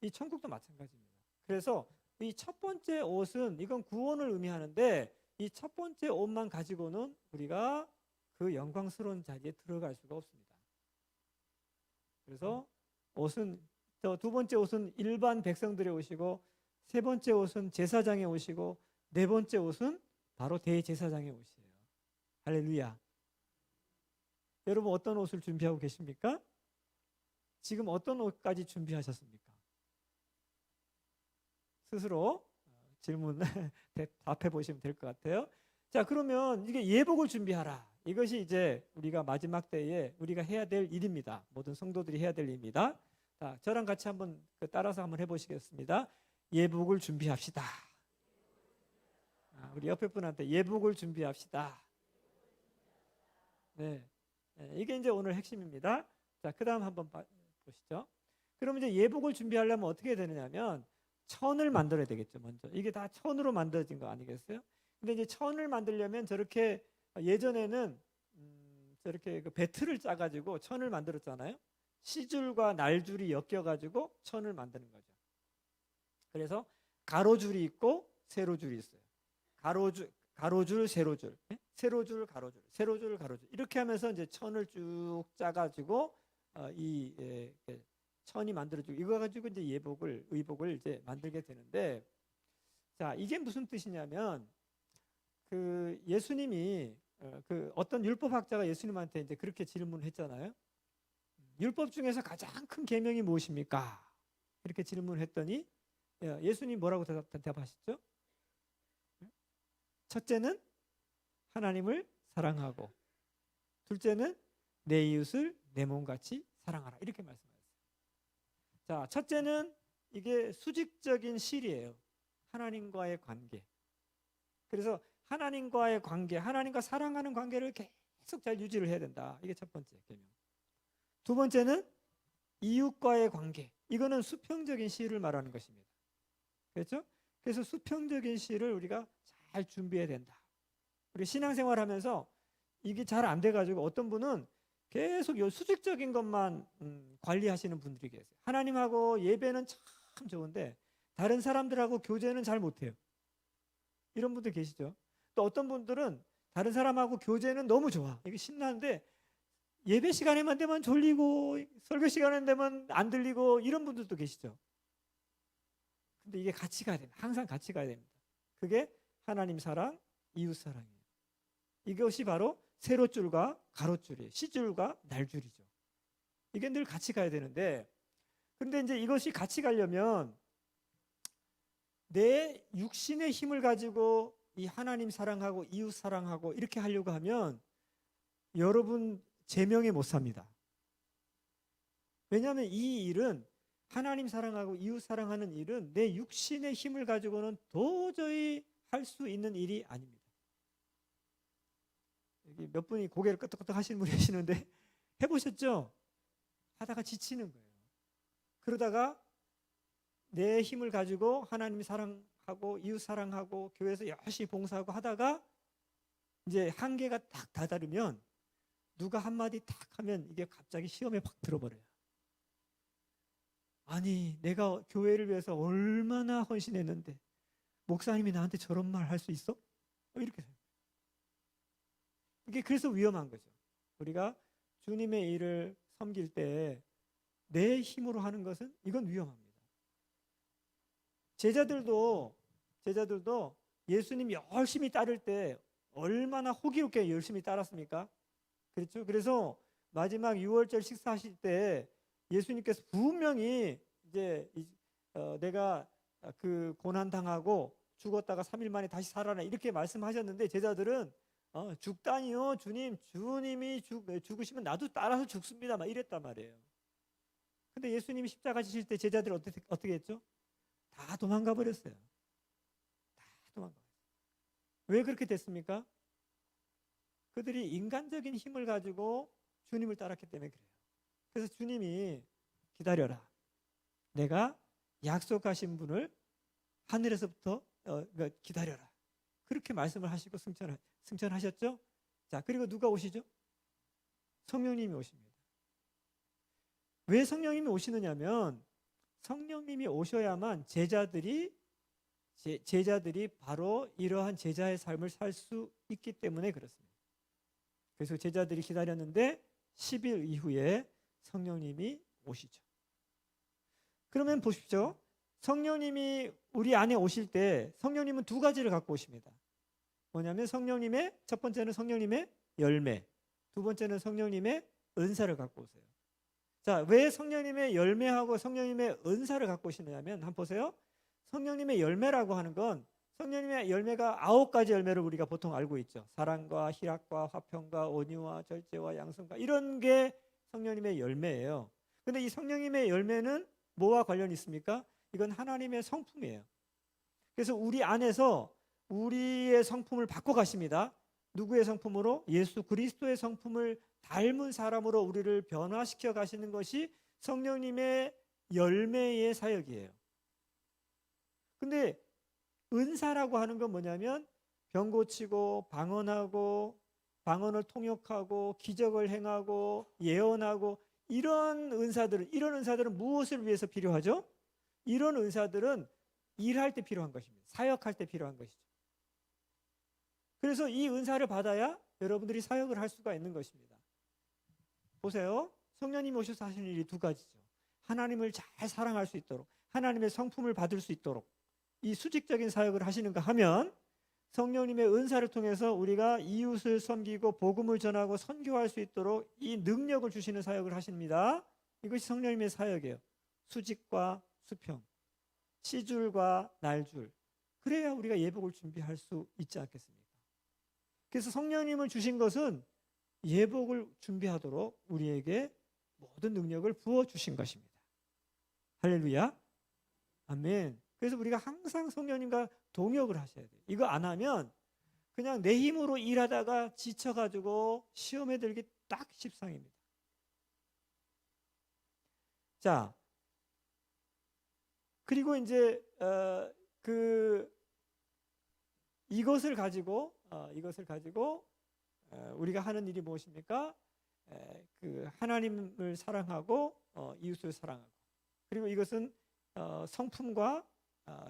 이 천국도 마찬가지입니다. 그래서 이 첫 번째 옷은 이건 구원을 의미하는데 이 첫 번째 옷만 가지고는 우리가 그 영광스러운 자리에 들어갈 수가 없습니다. 그래서 옷은 두 번째 옷은 일반 백성들의 옷이고 세 번째 옷은 제사장의 옷이고 네 번째 옷은 바로 대제사장의 옷이에요. 할렐루야. 여러분 어떤 옷을 준비하고 계십니까? 지금 어떤 옷까지 준비하셨습니까? 스스로 질문 답해 보시면 될 것 같아요. 자, 그러면 이게 예복을 준비하라. 이것이 이제 우리가 마지막 때에 우리가 해야 될 일입니다. 모든 성도들이 해야 될 일입니다. 자, 저랑 같이 한번 따라서 한번 해보시겠습니다. 예복을 준비합시다. 우리 옆에 분한테 예복을 준비합시다. 네, 이게 이제 오늘 핵심입니다. 자, 그다음 한번 보시죠. 그럼 이제 예복을 준비하려면 어떻게 해야 되느냐면 천을 만들어야 되겠죠. 먼저 이게 다 천으로 만들어진 거 아니겠어요? 근데 이제 천을 만들려면 저렇게 예전에는 저렇게 그 배틀을 짜가지고 천을 만들었잖아요. 시줄과 날줄이 엮여가지고 천을 만드는 거죠. 그래서 가로줄이 있고 세로줄이 있어요. 가로줄, 세로줄, 세로줄, 가로줄, 세로줄, 가로줄 이렇게 하면서 이제 천을 쭉 짜가지고 천이 만들어지고 이거 가지고 이제 의복을 이제 만들게 되는데, 자, 이게 무슨 뜻이냐면 그 예수님이 어떤 율법학자가 예수님한테 이제 그렇게 질문했잖아요. 율법 중에서 가장 큰 계명이 무엇입니까? 이렇게 질문했더니 예수님 뭐라고 대답하셨죠? 첫째는 하나님을 사랑하고, 둘째는 내 이웃을 내 몸같이 사랑하라. 이렇게 말씀하셨어요. 자, 첫째는 이게 수직적인 실이에요. 하나님과의 관계. 그래서 하나님과의 관계, 하나님과 사랑하는 관계를 계속 잘 유지를 해야 된다. 이게 첫 번째 계명. 두 번째는 이웃과의 관계. 이거는 수평적인 시를 말하는 것입니다. 그렇죠? 그래서 수평적인 시를 우리가 잘 준비해야 된다. 우리 신앙생활 하면서 이게 잘 안 돼가지고 어떤 분은 계속 요 수직적인 것만 관리하시는 분들이 계세요. 하나님하고 예배는 참 좋은데 다른 사람들하고 교제는 잘 못해요. 이런 분들 계시죠? 또 어떤 분들은 다른 사람하고 교제는 너무 좋아. 이게 신나는데 예배 시간에만 되면 졸리고 설교 시간에 되면 안 들리고 이런 분들도 계시죠? 근데 이게 같이 가야 됩니다. 항상 같이 가야 됩니다. 그게 하나님 사랑, 이웃 사랑이에요. 이것이 바로 세로줄과 가로줄이에요. 시줄과 날줄이죠. 이게 늘 같이 가야 되는데, 근데 이제 이것이 같이 가려면 내 육신의 힘을 가지고 이 하나님 사랑하고 이웃 사랑하고 이렇게 하려고 하면 여러분 제명에 못 삽니다. 왜냐하면 이 일은, 하나님 사랑하고 이웃 사랑하는 일은 내 육신의 힘을 가지고는 도저히 할 수 있는 일이 아닙니다. 여기 몇 분이 고개를 끄덕끄덕 하시는 분이 계시는데 해보셨죠? 하다가 지치는 거예요. 그러다가 내 힘을 가지고 하나님 사랑하고 이웃 사랑하고 교회에서 열심히 봉사하고 하다가 이제 한계가 딱 다다르면 누가 한마디 탁 하면 이게 갑자기 시험에 팍 들어버려요. 아니, 내가 교회를 위해서 얼마나 헌신했는데 목사님이 나한테 저런 말 할 수 있어? 이렇게 생각해요. 이게 그래서 위험한 거죠. 우리가 주님의 일을 섬길 때 내 힘으로 하는 것은 이건 위험합니다. 제자들도 예수님 열심히 따를 때 얼마나 호기롭게 열심히 따랐습니까? 그렇죠? 그래서 마지막 유월절 식사하실 때 예수님께서 분명히 이제 내가 그 고난 당하고 죽었다가 3일 만에 다시 살아나 이렇게 말씀하셨는데 제자들은 죽다니요 주님이 죽으시면 나도 따라서 죽습니다 막 이랬단 말이에요. 근데 예수님이 십자가 지실 때 제자들 어떻게 했죠? 다 도망가 버렸어요. 다 도망가 버렸어요. 왜 그렇게 됐습니까? 그들이 인간적인 힘을 가지고 주님을 따랐기 때문에 그래요. 그래서 주님이 기다려라. 내가 약속하신 분을 하늘에서부터 기다려라. 그렇게 말씀을 하시고 승천하셨죠? 자, 그리고 누가 오시죠? 성령님이 오십니다. 왜 성령님이 오시느냐면 성령님이 오셔야만 제자들이 바로 이러한 제자의 삶을 살 수 있기 때문에 그렇습니다. 그래서 제자들이 기다렸는데 10일 이후에 성령님이 오시죠. 그러면 보십시오. 성령님이 우리 안에 오실 때 성령님은 두 가지를 갖고 오십니다. 뭐냐면 성령님의 첫 번째는 성령님의 열매, 두 번째는 성령님의 은사를 갖고 오세요. 자, 왜 성령님의 열매하고 성령님의 은사를 갖고 오시느냐면 한번 보세요. 성령님의 열매라고 하는 건 성령님의 열매가 9가지 열매를 우리가 보통 알고 있죠. 사랑과 희락과 화평과 온유와 절제와 양선과 이런 게 성령님의 열매예요. 근데 이 성령님의 열매는 뭐와 관련이 있습니까? 이건 하나님의 성품이에요. 그래서 우리 안에서 우리의 성품을 바꿔 가십니다. 누구의 성품으로? 예수 그리스도의 성품을 닮은 사람으로 우리를 변화시켜 가시는 것이 성령님의 열매의 사역이에요. 근데 은사라고 하는 건 뭐냐면 병 고치고 방언하고 방언을 통역하고 기적을 행하고 예언하고 이런 은사들은 무엇을 위해서 필요하죠? 이런 은사들은 일할 때 필요한 것입니다. 사역할 때 필요한 것이죠. 그래서 이 은사를 받아야 여러분들이 사역을 할 수가 있는 것입니다. 보세요. 성령님이 오셔서 하시는 일이 두 가지죠. 하나님을 잘 사랑할 수 있도록, 하나님의 성품을 받을 수 있도록 이 수직적인 사역을 하시는가 하면 성령님의 은사를 통해서 우리가 이웃을 섬기고 복음을 전하고 선교할 수 있도록 이 능력을 주시는 사역을 하십니다. 이것이 성령님의 사역이에요. 수직과 수평, 시줄과 날줄. 그래야 우리가 예복을 준비할 수 있지 않겠습니까? 그래서 성령님을 주신 것은 예복을 준비하도록 우리에게 모든 능력을 부어 주신 것입니다. 할렐루야. 아멘. 그래서 우리가 항상 성령님과 동역을 하셔야 돼요. 이거 안 하면 그냥 내 힘으로 일하다가 지쳐가지고 시험에 들기 딱 십상입니다. 자, 그리고 이제 이것을 가지고 우리가 하는 일이 무엇입니까? 그 하나님을 사랑하고 이웃을 사랑하고, 그리고 이것은 성품과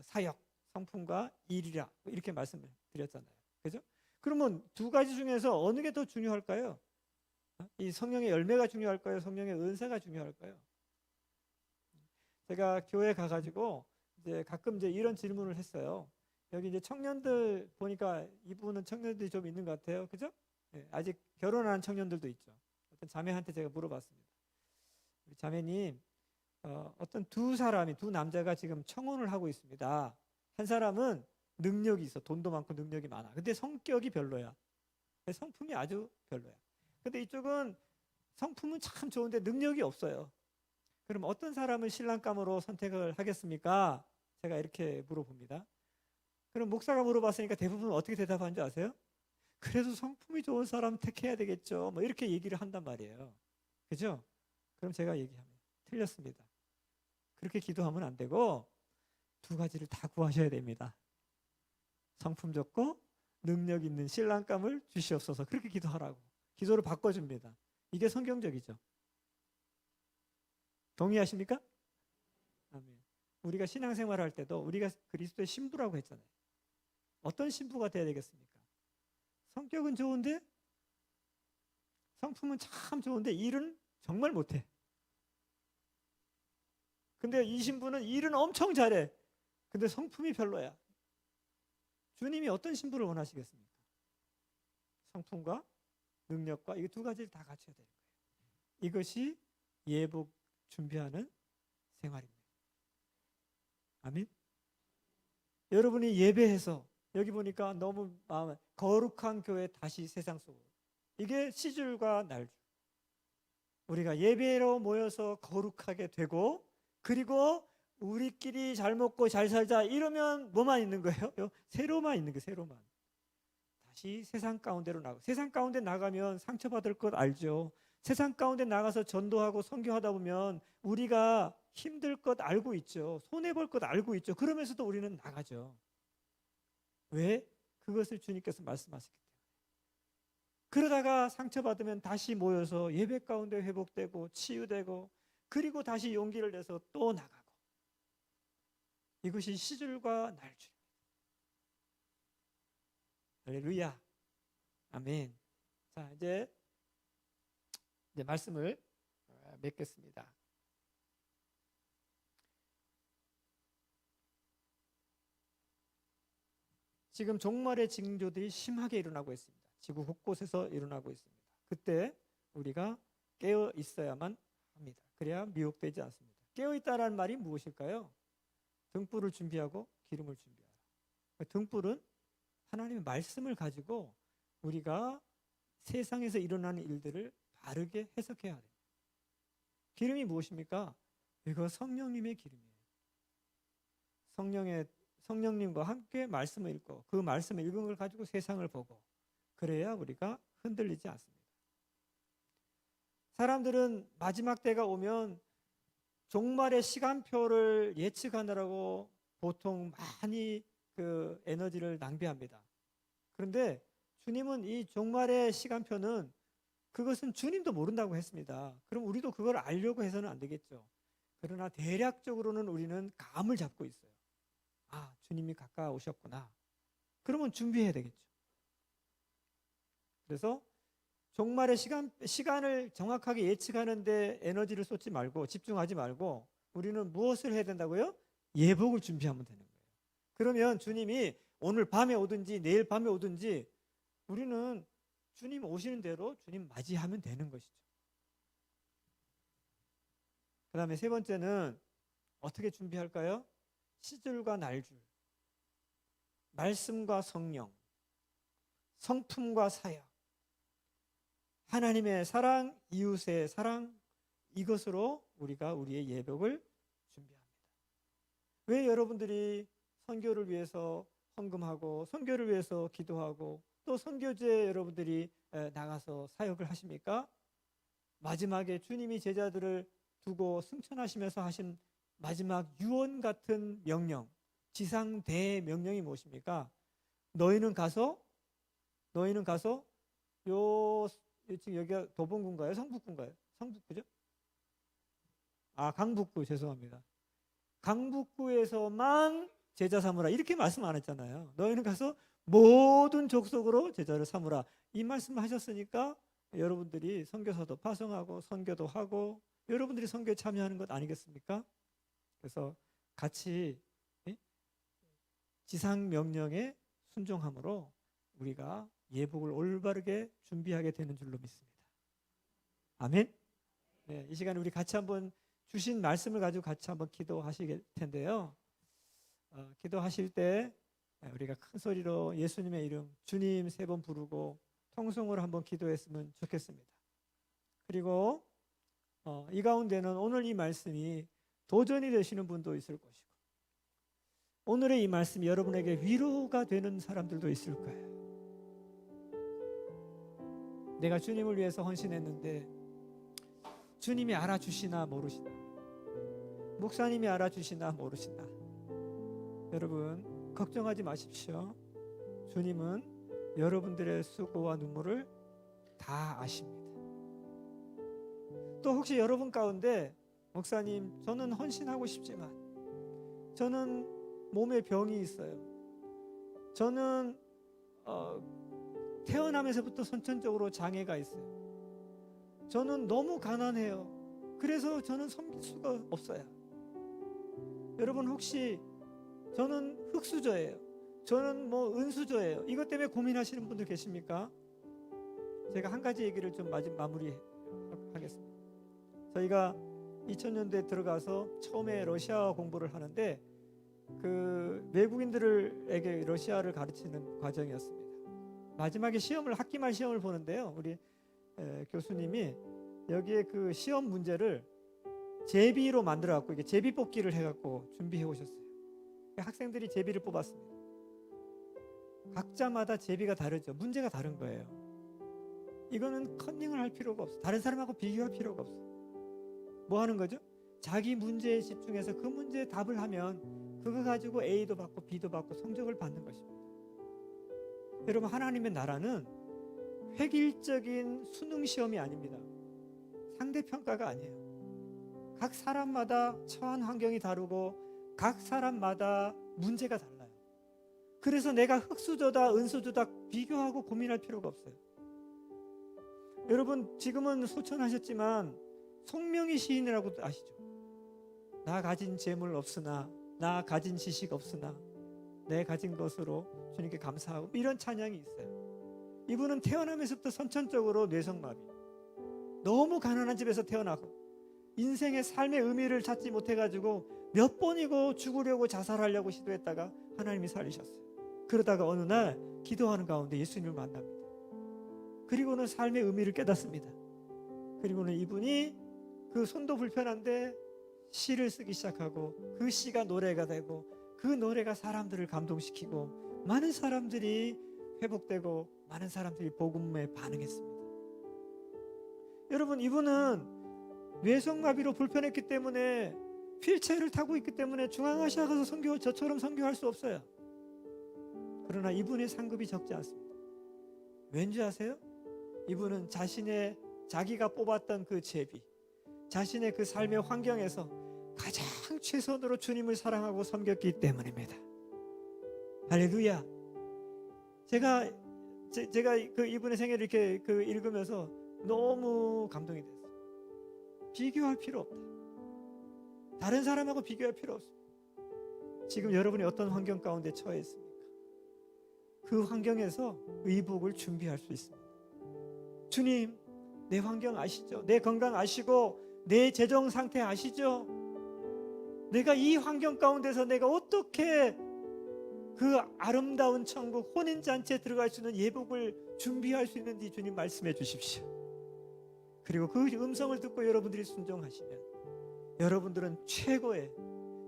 사역, 성품과 일이라 이렇게 말씀을 드렸잖아요. 그죠? 그러면 두 가지 중에서 어느 게 더 중요할까요? 이 성령의 열매가 중요할까요? 성령의 은사가 중요할까요? 제가 교회 가가지고 이제 가끔 이제 이런 질문을 했어요. 여기 이제 청년들 보니까 이 부분은 청년들이 좀 있는 것 같아요. 그죠? 네, 아직 결혼 안 한 청년들도 있죠. 어떤 자매한테 제가 물어봤습니다. 우리 자매님, 어떤 두 남자가 지금 청혼을 하고 있습니다. 한 사람은 능력이 있어. 돈도 많고 능력이 많아. 근데 성격이 별로야. 성품이 아주 별로야. 근데 이쪽은 성품은 참 좋은데 능력이 없어요. 그럼 어떤 사람을 신랑감으로 선택을 하겠습니까? 제가 이렇게 물어봅니다. 그럼 목사가 물어봤으니까 대부분 어떻게 대답하는 줄 아세요? 그래도 성품이 좋은 사람 택해야 되겠죠. 뭐 이렇게 얘기를 한단 말이에요. 그죠? 그럼 제가 얘기하면 틀렸습니다. 그렇게 기도하면 안 되고 두 가지를 다 구하셔야 됩니다. 성품 좋고 능력 있는 신랑감을 주시옵소서. 그렇게 기도하라고. 기도를 바꿔줍니다. 이게 성경적이죠. 동의하십니까? 아멘. 우리가 신앙생활 할 때도 우리가 그리스도의 신부라고 했잖아요. 어떤 신부가 돼야 되겠습니까? 성격은 좋은데, 성품은 참 좋은데 일은 정말 못해. 근데 이 신부는 일은 엄청 잘해. 근데 성품이 별로야. 주님이 어떤 신부를 원하시겠습니까? 성품과 능력과 이 두 가지를 다 갖춰야 되는 거예요. 이것이 예복 준비하는 생활입니다. 아멘. 여러분이 예배해서 여기 보니까 너무 거룩한 교회 다시 세상 속으로, 이게 시줄과 날줄. 우리가 예배로 모여서 거룩하게 되고, 그리고 우리끼리 잘 먹고 잘 살자 이러면 뭐만 있는 거예요? 세로만 있는 거예요. 세로만. 다시 세상 가운데로 나가고, 세상 가운데 나가면 상처받을 것 알죠. 세상 가운데 나가서 전도하고 선교하다 보면 우리가 힘들 것 알고 있죠. 손해볼 것 알고 있죠. 그러면서도 우리는 나가죠. 왜? 그것을 주님께서 말씀하셨기 때문에. 그러다가 상처받으면 다시 모여서 예배 가운데 회복되고 치유되고, 그리고 다시 용기를 내서 또 나가고. 이것이 시줄과 날줄. 할렐루야. 아멘. 자, 이제 말씀을 맺겠습니다. 지금 종말의 징조들이 심하게 일어나고 있습니다. 지구 곳곳에서 일어나고 있습니다. 그때 우리가 깨어 있어야만 합니다. 그래야 미혹되지 않습니다. 깨어 있다라는 말이 무엇일까요? 등불을 준비하고 기름을 준비하라. 등불은 하나님의 말씀을 가지고 우리가 세상에서 일어나는 일들을 바르게 해석해야 합니다. 기름이 무엇입니까? 이거 성령님의 기름이에요. 성령님과 함께 말씀을 읽고 그 말씀을 읽은 걸 가지고 세상을 보고, 그래야 우리가 흔들리지 않습니다. 사람들은 마지막 때가 오면 종말의 시간표를 예측하느라고 보통 많이 그 에너지를 낭비합니다. 그런데 주님은 이 종말의 시간표는, 그것은 주님도 모른다고 했습니다. 그럼 우리도 그걸 알려고 해서는 안 되겠죠. 그러나 대략적으로는 우리는 감을 잡고 있어요. 아, 주님이 가까우셨구나. 그러면 준비해야 되겠죠. 그래서 종말의 시간을 정확하게 예측하는데 에너지를 쏟지 말고, 집중하지 말고, 우리는 무엇을 해야 된다고요? 예복을 준비하면 되는 거예요. 그러면 주님이 오늘 밤에 오든지 내일 밤에 오든지 우리는 주님 오시는 대로 주님 맞이하면 되는 것이죠. 그 다음에 세 번째는 어떻게 준비할까요? 시줄과 날줄, 말씀과 성령. 성품과 사역, 하나님의 사랑, 이웃의 사랑, 이것으로 우리가 우리의 예복을 준비합니다. 왜 여러분들이 선교를 위해서 헌금하고 선교를 위해서 기도하고 또 선교지에 여러분들이 나가서 사역을 하십니까? 마지막에 주님이 제자들을 두고 승천하시면서 하신 마지막 유언 같은 명령, 지상 대명령이 무엇입니까? 너희는 가서 지금 여기가 도봉구인가요? 성북구인가요? 성북구죠? 강북구, 죄송합니다. 강북구에서만 제자 삼으라, 이렇게 말씀 안 했잖아요. 너희는 가서 모든 족속으로 제자를 삼으라, 이 말씀을 하셨으니까 여러분들이 선교사도 파송하고 선교도 하고 여러분들이 선교에 참여하는 것 아니겠습니까? 그래서 같이 지상 명령에 순종함으로 우리가 예복을 올바르게 준비하게 되는 줄로 믿습니다. 아멘. 네, 이 시간에 우리 같이 한번 주신 말씀을 가지고 같이 한번 기도하실 텐데요. 기도하실 때 우리가 큰 소리로 예수님의 이름 주님 3번 부르고 통성으로 한번 기도했으면 좋겠습니다. 그리고 이 가운데는 오늘 이 말씀이 도전이 되시는 분도 있을 것이고 오늘의 이 말씀이 여러분에게 위로가 되는 사람들도 있을 거예요. 내가 주님을 위해서 헌신했는데 주님이 알아주시나 모르시나, 목사님이 알아주시나 모르시나. 여러분 걱정하지 마십시오. 주님은 여러분들의 수고와 눈물을 다 아십니다. 또 혹시 여러분 가운데 목사님 저는 헌신하고 싶지만 저는 몸에 병이 있어요. 저는 태어나면서부터 선천적으로 장애가 있어요. 저는 너무 가난해요. 그래서 저는 섬길 수가 없어요. 여러분 혹시 저는 흙수저예요, 저는 은수저예요, 이것 때문에 고민하시는 분들 계십니까? 제가 한 가지 얘기를 좀 마무리하겠습니다. 저희가 2000년대에 들어가서 처음에 러시아 공부를 하는데 그 외국인들에게 러시아를 가르치는 과정이었습니다. 마지막에 학기 말 시험을 보는데요, 우리 교수님이 여기에 그 시험 문제를 제비로 만들어 갖고 이게 제비 뽑기를 해갖고 준비해 오셨어요. 학생들이 제비를 뽑았습니다. 각자마다 제비가 다르죠. 문제가 다른 거예요. 이거는 컨닝을 할 필요가 없어. 다른 사람하고 비교할 필요가 없어. 뭐 하는 거죠? 자기 문제에 집중해서 그 문제에 답을 하면 그거 가지고 A도 받고 B도 받고 성적을 받는 것입니다. 여러분 하나님의 나라는 획일적인 수능 시험이 아닙니다. 상대평가가 아니에요. 각 사람마다 처한 환경이 다르고 각 사람마다 문제가 달라요. 그래서 내가 흙수저다 은수저다 비교하고 고민할 필요가 없어요. 여러분 지금은 소천하셨지만 송명희 시인이라고 아시죠? 나 가진 재물 없으나 나 가진 지식 없으나 내 가진 것으로 주님께 감사하고, 이런 찬양이 있어요. 이분은 태어나면서부터 선천적으로 뇌성마비, 너무 가난한 집에서 태어나고 인생의 삶의 의미를 찾지 못해가지고 몇 번이고 죽으려고 자살하려고 시도했다가 하나님이 살리셨어요. 그러다가 어느 날 기도하는 가운데 예수님을 만납니다. 그리고는 삶의 의미를 깨닫습니다. 그리고는 이분이 그 손도 불편한데 시를 쓰기 시작하고 그 시가 노래가 되고 그 노래가 사람들을 감동시키고 많은 사람들이 회복되고 많은 사람들이 복음에 반응했습니다. 여러분 이분은 뇌성마비로 불편했기 때문에 휠체어를 타고 있기 때문에 중앙아시아 가서 저처럼 선교할 수 없어요. 그러나 이분의 상급이 적지 않습니다. 왠지 아세요? 이분은 자기가 뽑았던 그 제비, 자신의 그 삶의 환경에서 가장 최선으로 주님을 사랑하고 섬겼기 때문입니다. 할렐루야. 제가 그 이분의 생애를 이렇게 읽으면서 너무 감동이 됐어요. 비교할 필요 없다. 다른 사람하고 비교할 필요 없습니다. 지금 여러분이 어떤 환경 가운데 처해 있습니까? 그 환경에서 의복을 준비할 수 있습니다. 주님, 내 환경 아시죠? 내 건강 아시고 내 재정 상태 아시죠? 내가 이 환경 가운데서 내가 어떻게 그 아름다운 천국 혼인잔치에 들어갈 수 있는 예복을 준비할 수 있는지 주님 말씀해 주십시오. 그리고 그 음성을 듣고 여러분들이 순종하시면 여러분들은 최고의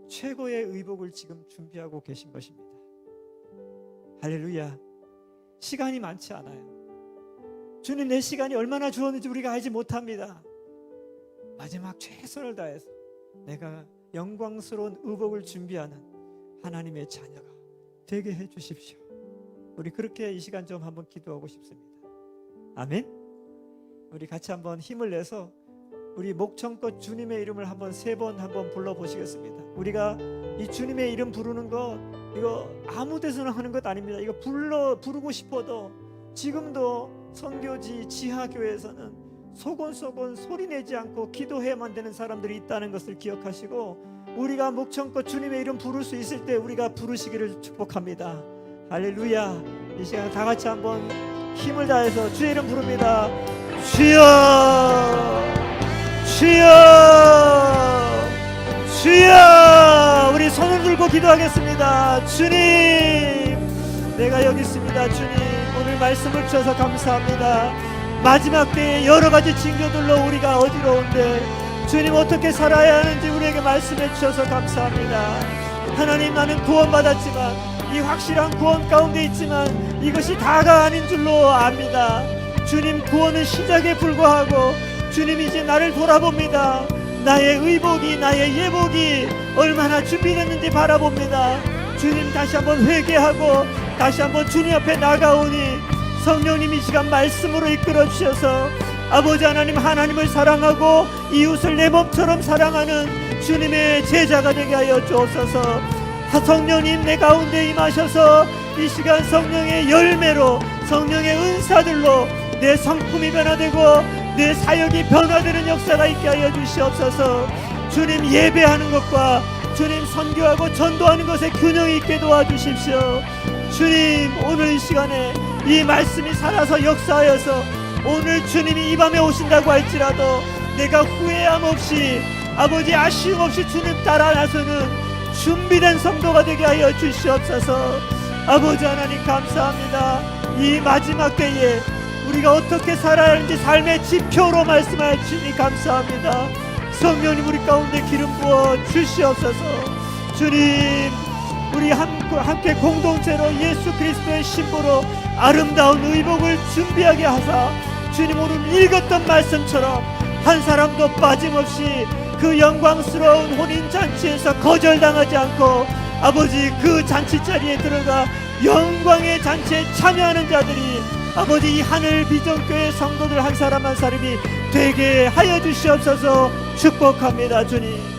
의복을 지금 준비하고 계신 것입니다. 할렐루야. 시간이 많지 않아요. 주님, 내 시간이 얼마나 주었는지 우리가 알지 못합니다. 마지막 최선을 다해서 내가 영광스러운 의복을 준비하는 하나님의 자녀가 되게 해 주십시오. 우리 그렇게 이 시간 좀 한번 기도하고 싶습니다. 아멘. 우리 같이 한번 힘을 내서 우리 목청껏 주님의 이름을 한번 3번 한번 불러보시겠습니다. 우리가 이 주님의 이름 부르는 것, 이거 아무 데서나 하는 것 아닙니다. 이거 부르고 싶어도 지금도 선교지 지하교회에서는 소곤소곤 소리내지 않고 기도해야만 되는 사람들이 있다는 것을 기억하시고, 우리가 목청껏 주님의 이름 부를 수 있을 때 우리가 부르시기를 축복합니다. 할렐루야. 이 시간 다 같이 한번 힘을 다해서 주의 이름 부릅니다. 주여, 주여, 주여. 우리 손을 들고 기도하겠습니다. 주님, 내가 여기 있습니다. 주님, 오늘 말씀을 주셔서 감사합니다. 마지막 때에 여러 가지 징조들로 우리가 어지러운데 주님, 어떻게 살아야 하는지 우리에게 말씀해 주셔서 감사합니다. 하나님, 나는 구원받았지만, 이 확실한 구원 가운데 있지만 이것이 다가 아닌 줄로 압니다. 주님, 구원은 시작에 불과하고 주님, 이제 나를 돌아봅니다. 나의 의복이, 나의 예복이 얼마나 준비됐는지 바라봅니다. 주님, 다시 한번 회개하고 다시 한번 주님 앞에 나가오니 성령님 이 시간 말씀으로 이끌어 주셔서 아버지 하나님, 하나님을 사랑하고 이웃을 내 몸처럼 사랑하는 주님의 제자가 되게 하여 주옵소서. 성령님, 내 가운데 임하셔서 이 시간 성령의 열매로, 성령의 은사들로 내 성품이 변화되고 내 사역이 변화되는 역사가 있게 하여 주시옵소서. 주님, 예배하는 것과 주님 선교하고 전도하는 것에 균형이 있게 도와주십시오. 주님, 오늘 이 시간에 이 말씀이 살아서 역사하여서 오늘 주님이 이 밤에 오신다고 할지라도 내가 후회함 없이, 아버지 아쉬움 없이 주님 따라 나서는 준비된 성도가 되게 하여 주시옵소서. 아버지 하나님, 감사합니다. 이 마지막 때에 우리가 어떻게 살아야 하는지 삶의 지표로 말씀하여 주니 감사합니다. 성령님, 우리 가운데 기름 부어 주시옵소서. 주님, 우리 함께 공동체로 예수 그리스도의 신부로 아름다운 의복을 준비하게 하사 주님, 오늘 읽었던 말씀처럼 한 사람도 빠짐없이 그 영광스러운 혼인잔치에서 거절당하지 않고 아버지 그 잔치 자리에 들어가 영광의 잔치에 참여하는 자들이 아버지 이 하늘 비전교회 성도들 한 사람 한 사람이 되게 하여 주시옵소서. 축복합니다. 주님.